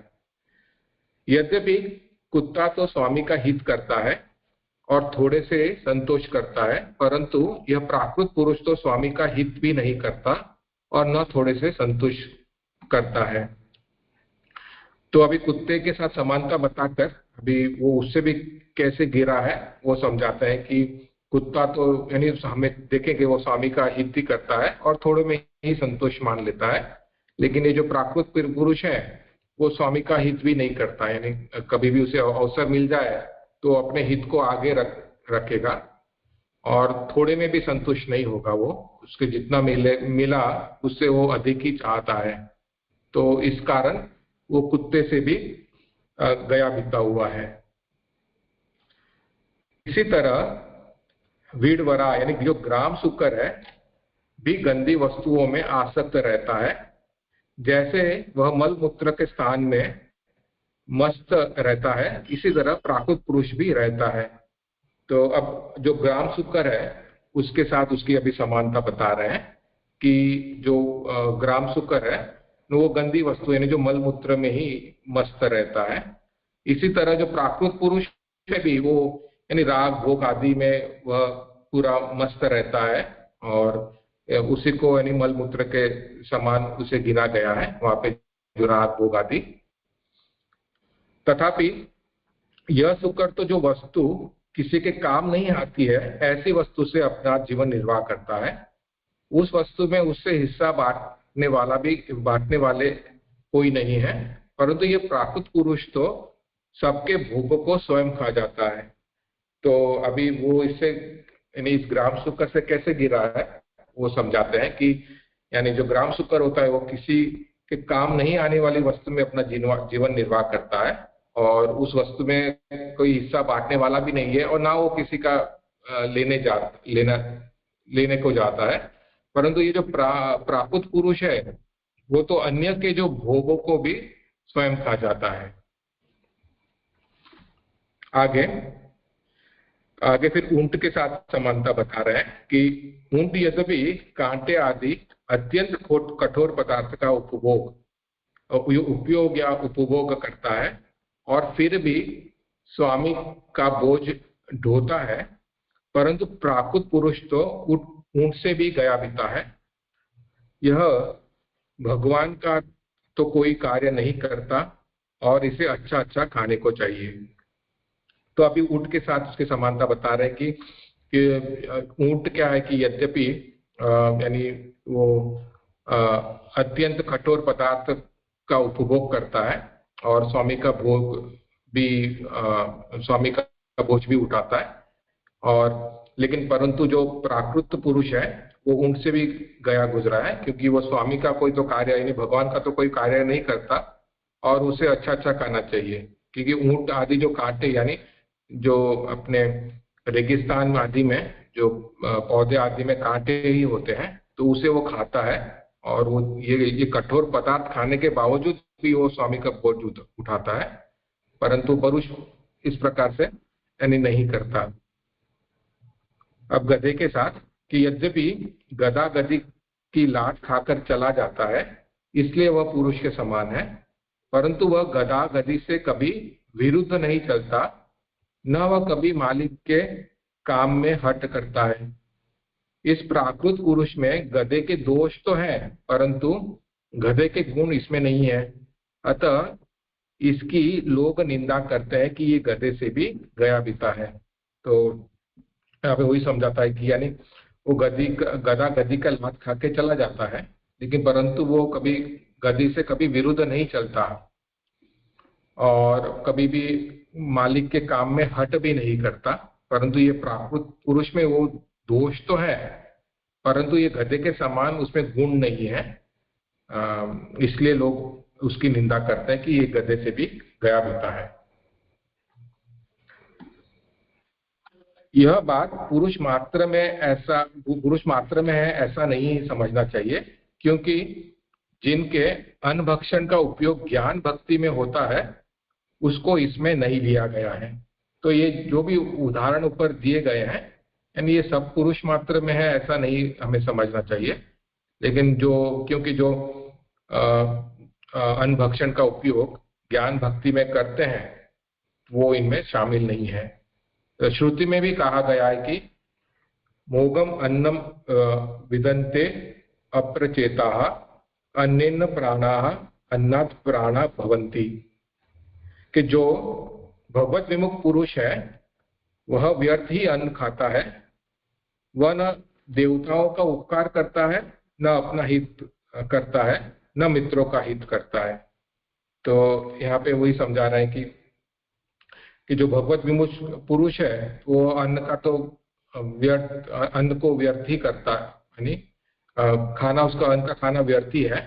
B: यद्यपि कुत्ता तो स्वामी का हित करता है और थोड़े से संतोष करता है, परंतु यह प्राकृत पुरुष तो स्वामी का हित भी नहीं करता और न थोड़े से संतोष करता है। तो अभी कुत्ते के साथ समानता बताकर अभी वो उससे भी कैसे गिरा है वो समझाता है कि कुत्ता तो यानी हमें देखें कि वो स्वामी का हित ही करता है और थोड़े में ही संतोष मान लेता है, लेकिन ये जो प्राकृत पुरुष है वो स्वामी का हित भी नहीं करता, यानी कभी भी उसे अवसर मिल जाए तो अपने हित को आगे रखेगा और थोड़े में भी संतुष्ट नहीं होगा, वो उसके जितना मिला उससे वो अधिक ही चाहता है। तो इस कारण वो कुत्ते से भी गया बीता हुआ है। इसी तरह वीडवरा यानी जो ग्राम सुकर है भी गंदी वस्तुओं में आसक्त रहता है, जैसे वह मल मूत्र के स्थान में मस्त रहता है, इसी तरह प्राकृत पुरुष भी रहता है। तो अब जो ग्राम सुकर है उसके साथ उसकी अभी समानता बता रहे हैं कि जो ग्राम सुकर है वो गंदी वस्तु यानी जो मल मूत्र में ही मस्त रहता है। इसी तरह जो प्राकृत पुरुष है भी वो यानी राग भोग आदि में वह पूरा मस्त रहता है और उसी को यानी मल मूत्र के समान उसे गिना गया है वहां पे जो राग भोग आदि। तथापि यह शुक्र तो जो वस्तु किसी के काम नहीं आती है ऐसी वस्तु से अपना जीवन निर्वाह करता है, उस वस्तु में उससे हिस्सा बांटने वाले कोई नहीं है, परंतु ये प्राकृत पुरुष तो सबके भोगों को स्वयं खा जाता है। तो अभी वो इससे यानी इस ग्राम शुक्र से कैसे गिरा है वो समझाते हैं कि यानी जो ग्राम शुक्र होता है वो किसी के काम नहीं आने वाली वस्तु में अपना जीवन निर्वाह करता है और उस वस्तु में कोई हिस्सा बांटने वाला भी नहीं है और ना वो किसी का लेने को जाता है। परंतु ये जो प्राकृत पुरुष है वो तो अन्य के जो भोगों को भी स्वयं खा जाता है। आगे फिर ऊंट के साथ समानता बता रहे हैं कि ऊंट यद्यपि कांटे आदि अत्यंत कठोर पदार्थ का उपयोग या उपभोग करता है और फिर भी स्वामी का बोझ ढोता है, परंतु प्राकृत पुरुष तो ऊंट से भी गया बीता है। यह भगवान का तो कोई कार्य नहीं करता और इसे अच्छा अच्छा खाने को चाहिए। तो अभी ऊंट के साथ उसकी समानता बता रहे हैं कि ऊंट क्या है कि यद्यपि यानी वो अत्यंत कठोर पदार्थ का उपभोग करता है और स्वामी का बोझ भी उठाता है और लेकिन परंतु जो प्राकृत पुरुष है वो ऊंट से भी गया गुजरा है, क्योंकि वो स्वामी का कोई तो कार्य यानी भगवान का तो कोई कार्य नहीं करता और उसे अच्छा अच्छा खाना चाहिए, क्योंकि ऊंट आदि जो कांटे यानी जो अपने रेगिस्तान आदि में जो पौधे आदि में कांटे ही होते हैं तो उसे वो खाता है और वो ये कठोर पदार्थ खाने के बावजूद भी वो स्वामी का बोझ उठाता है, परंतु पुरुष इस प्रकार से यानी नहीं करता। अब गधे के साथ कि यद्यपि गधा गधी की लात खाकर चला जाता है इसलिए वह पुरुष के समान है, परंतु वह गधा गधी से कभी विरुद्ध नहीं चलता, न वह कभी मालिक के काम में हट करता है। इस प्राकृत पुरुष में गधे के दोष तो हैं परंतु गधे के गुण इसमें नहीं है, अतः इसकी लोग निंदा करते हैं कि ये गधे से भी गया बीता है। तो यहाँ पे वही समझाता है कि यानी वो गधा गधी का लात खा के चला जाता है लेकिन परंतु वो कभी गधी से कभी विरुद्ध नहीं चलता और कभी भी मालिक के काम में हट भी नहीं करता, परंतु ये प्राकृत पुरुष में वो दोष तो है परंतु ये गधे के समान उसमें गुण नहीं है, इसलिए लोग उसकी निंदा करते हैं कि ये गधे से भी गया बीता है। यह बात पुरुष मात्र में है ऐसा नहीं समझना चाहिए, क्योंकि जिनके अन्न-भक्षण का उपयोग ज्ञान भक्ति में होता है उसको इसमें नहीं लिया गया है। तो ये जो भी उदाहरण ऊपर दिए गए हैं यानी ये सब पुरुष मात्र में है ऐसा नहीं हमें समझना चाहिए, लेकिन क्योंकि जो अन्न भक्षण का उपयोग ज्ञान भक्ति में करते हैं वो इनमें शामिल नहीं है। तो श्रुति में भी कहा गया है कि मोगम अन्नम विदन्ते अप्रचेताः अन्नेन प्राणाः अन्नात् प्राणा भवन्ति, कि जो भगवत विमुख पुरुष है वह व्यर्थ ही अन्न खाता है, वह न देवताओं का उपकार करता है न अपना हित करता है न मित्रों का हित करता है। तो यहाँ पे वही समझा रहे हैं कि जो भगवत विमुख पुरुष है वो अन्न को व्यर्थ ही करता है, यानी खाना उसका अन्न का खाना व्यर्थ ही है,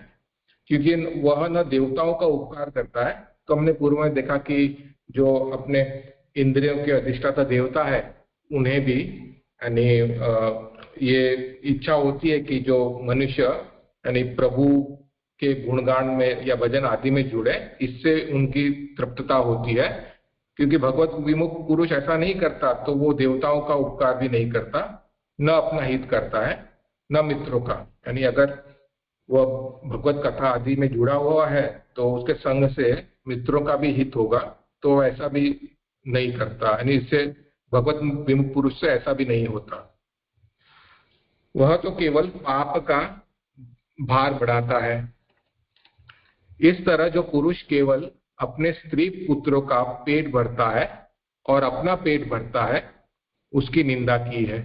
B: क्योंकि वह न देवताओं का उपकार करता है। तो हमने पूर्व में देखा कि जो अपने इंद्रियों के अधिष्ठाता देवता है उन्हें भी यानी ये इच्छा होती है कि जो मनुष्य यानी प्रभु के गुणगान में या भजन आदि में जुड़े, इससे उनकी तृप्तता होती है, क्योंकि भगवत विमुख पुरुष ऐसा नहीं करता तो वो देवताओं का उपकार भी नहीं करता, न अपना हित करता है न मित्रों का, यानी अगर वह भगवत कथा आदि में जुड़ा हुआ है तो उसके संग से मित्रों का भी हित होगा, तो ऐसा भी नहीं करता, यानी इससे भगवत विमुख पुरुष से ऐसा भी नहीं होता। वह तो केवल पाप का भार बढ़ाता है। इस तरह जो पुरुष केवल अपने स्त्री पुत्रों का पेट भरता है और अपना पेट भरता है, उसकी निंदा की है।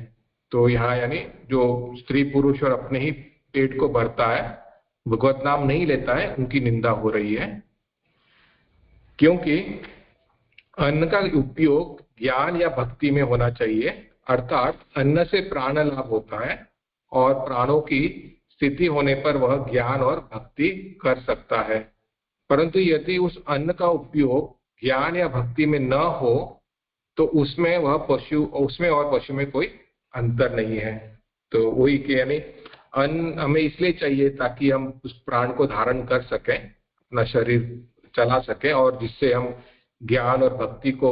B: तो यहाँ यानी जो स्त्री पुरुष और अपने ही पेट को भरता है, भगवत नाम नहीं लेता है, उनकी निंदा हो रही है। क्योंकि अन्न का उपयोग ज्ञान या भक्ति में होना चाहिए, अर्थात अन्न से प्राण लाभ होता है और प्राणों की स्थिति होने पर वह ज्ञान और भक्ति कर सकता है। परंतु यदि उस अन्न का उपयोग ज्ञान या भक्ति में न हो तो उसमें और पशु में कोई अंतर नहीं है। तो वही कि यानी अन्न हमें इसलिए चाहिए ताकि हम उस प्राण को धारण कर सकें, अपना शरीर चला सकें और जिससे हम ज्ञान और भक्ति को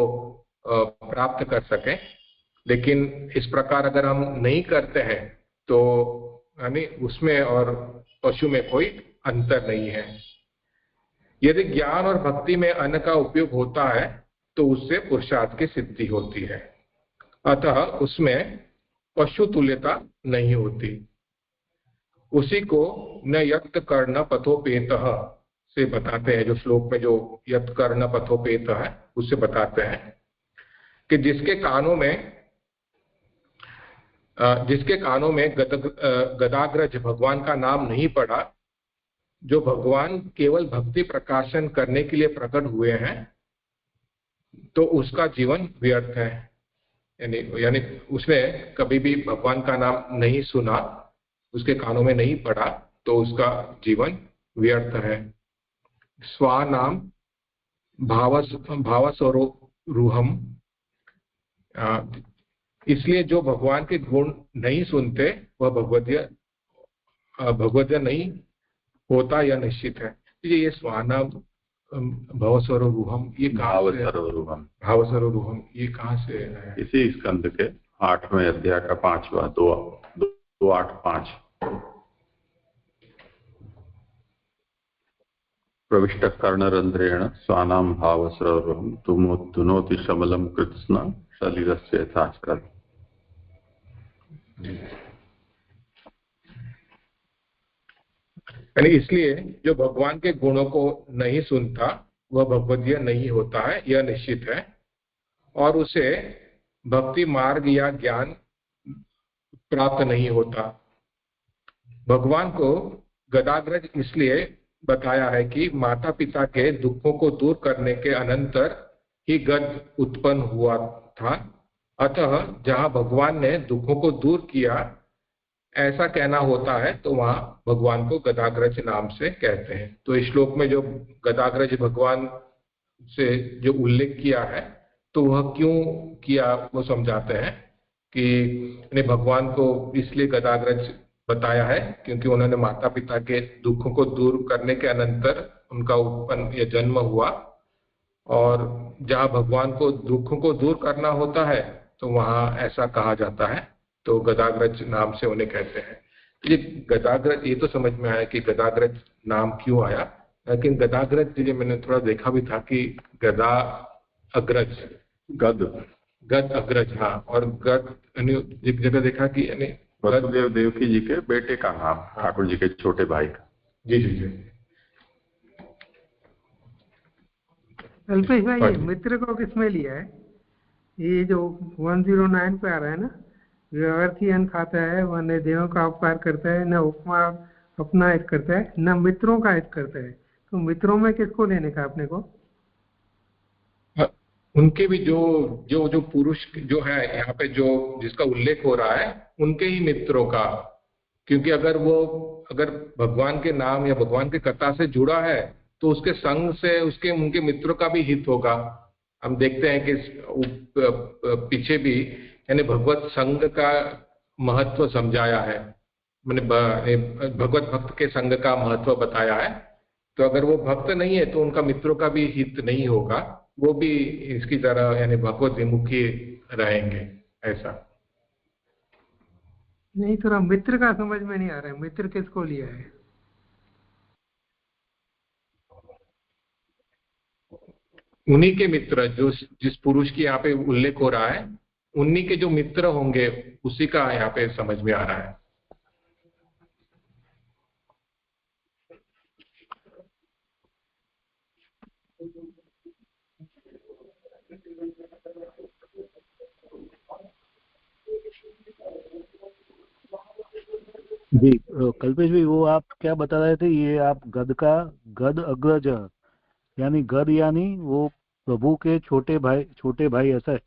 B: प्राप्त कर सकें। लेकिन इस प्रकार अगर हम नहीं करते हैं तो यानी उसमें और पशु में कोई अंतर नहीं है। यदि ज्ञान और भक्ति में अन्न का उपयोग होता है तो उससे पुरुषार्थ की सिद्धि होती है, अतः उसमें पशु तुल्यता नहीं होती। उसी को न यत्त कर्ण पथोपेत से बताते हैं, जो श्लोक में जो यत्त कर्ण पथोपेत है उससे बताते हैं कि जिसके कानों में गदाग्रज भगवान का नाम नहीं पड़ा, जो भगवान केवल भक्ति प्रकाशन करने के लिए प्रकट हुए हैं, तो उसका जीवन व्यर्थ है। यानी उसने कभी भी भगवान का नाम नहीं सुना, उसके कानों में नहीं पड़ा, तो उसका जीवन व्यर्थ है। स्वानाम भावस्वरूहम, इसलिए जो भगवान के गुण नहीं सुनते वह भगवद्य नहीं होता, यह निश्चित है। ये स्वानाम भावस्वरूहम, ये भावस्वरूहम ये कहाँ से है?
A: इसी स्कंद के 8वें अध्याय का 5वां 2:8-5 प्रविष्ट कर्णरंध्रेण स्वानाम भावस्वरूहम तुनोति शमलम कृत्स्न शरीरस्य यथाचरत्।
B: यानी इसलिए जो भगवान के गुणों को नहीं सुनता वह भगवद्य नहीं होता है, यह निश्चित है, और उसे भक्ति मार्ग या ज्ञान प्राप्त नहीं होता। भगवान को गदाग्रज इसलिए बताया है कि माता पिता के दुखों को दूर करने के अनंतर ही गद उत्पन्न हुआ था, अतः जहां भगवान ने दुखों को दूर किया ऐसा कहना होता है तो वहां भगवान को गदाग्रज नाम से कहते हैं। तो इस श्लोक में जो गदाग्रज भगवान से जो उल्लेख किया है तो वह क्यों किया वो समझाते हैं कि भगवान को इसलिए गदाग्रज बताया है क्योंकि उन्होंने माता पिता के दुखों को दूर करने के अनंतर उनका उत्पन्न या जन्म हुआ, और जहां भगवान को दुखों को दूर करना होता है तो वहां ऐसा कहा जाता है, तो गदाग्रज नाम से उन्हें कहते हैं। ये गदाग्रज, ये तो समझ में आया कि गदाग्रज नाम क्यों आया, लेकिन गदाग्रज ये मैंने थोड़ा देखा भी था कि गदा अग्रज, गद अग्रज, हाँ, और गद एक जगह देखा कि यानी
A: वसुदेव देवकी जी के बेटे का नाम, ठाकुर जी के छोटे भाई का।
B: जी जी जी।
C: अल्पेश भाई, ये मित्र को किसमें लिया है? ये जो 109 पे आ रहा है ना, व्यर्थी अन्न खाता है, वह न देहों का उपकार करता है, न उपमा अपना हित करता है, न मित्रों का हित करता है। तो मित्रों में किसको लेने का अपने को?
B: उनके भी जो पुरुष जो है यहाँ पे जो जिसका उल्लेख हो रहा है उनके ही मित्रों का, क्योंकि अगर भगवान के नाम या भगवान के कथा से जुड़ा है तो उसके संग से उनके मित्रों का भी हित होगा। हम देखते हैं कि पीछे भी यानी भगवत संग का महत्व समझाया है, मैंने भगवत भक्त के संग का महत्व बताया है। तो अगर वो भक्त नहीं है तो उनका मित्रों का भी हित नहीं होगा, वो भी इसकी तरह यानी भगवत विमुखी रहेंगे। ऐसा
C: नहीं, थोड़ा मित्र का समझ में नहीं आ रहा है, मित्र किसको लिया है?
B: उन्हीं के मित्र जो जिस पुरुष की यहाँ पे उल्लेख हो रहा है उन्हीं के जो मित्र होंगे उसी का यहाँ पे समझ में आ रहा है।
D: जी कल्पेश भाई, वो आप क्या बता रहे थे, ये आप गद अग्रज, यानी गद यानी वो प्रभु के छोटे भाई ऐसा है,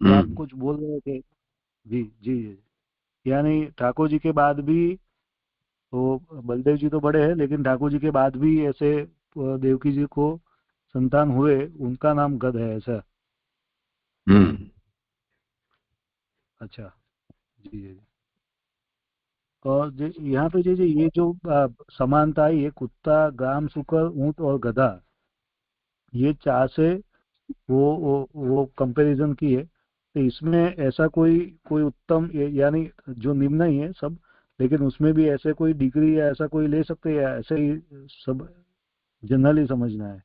D: ये आप कुछ बोल रहे थे। जी जी जी। यानी ठाकुर जी के बाद भी, वो बलदेव जी तो बड़े हैं, लेकिन ठाकुर जी के बाद भी ऐसे देवकी जी को संतान हुए, उनका नाम गद है ऐसा। अच्छा। जी जी। और यहाँ पे जी ये जो समानता है, ये कुत्ता, ग्राम शुकर, ऊंट और गधा, ये चार से वो कंपैरिजन की है। तो इसमें ऐसा कोई कोई उत्तम यानी जो निम्न ही है सब, लेकिन उसमें भी ऐसे कोई डिग्री या ऐसा कोई ले सकते हैं, या ऐसे ही सब जनरली समझना है,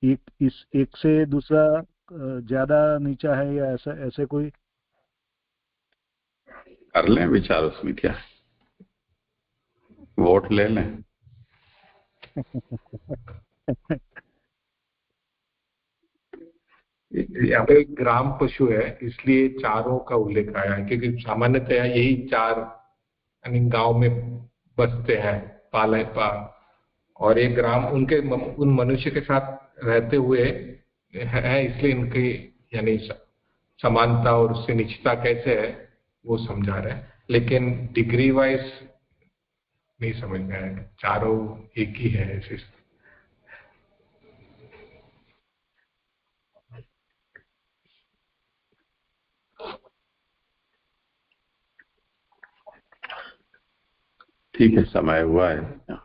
D: एक से दूसरा ज्यादा नीचा है, या ऐसा ऐसे कोई।
A: कर लें विचार, उसमें क्या है, वोट ले लें।
B: यहाँ पे ग्राम पशु है इसलिए चारों का उल्लेख आया है, क्योंकि सामान्यतया यही चार यानी गांव में बसते हैं, पाले पा, और ये ग्राम उनके उन मनुष्य के साथ रहते हुए है, इसलिए इनकी यानी समानता और उससे निश्चितता कैसे है वो समझा रहे हैं, लेकिन डिग्री वाइज नहीं समझ में आया, चारों एक ही है ऐसे।
A: ठीक है, समय हुआ है।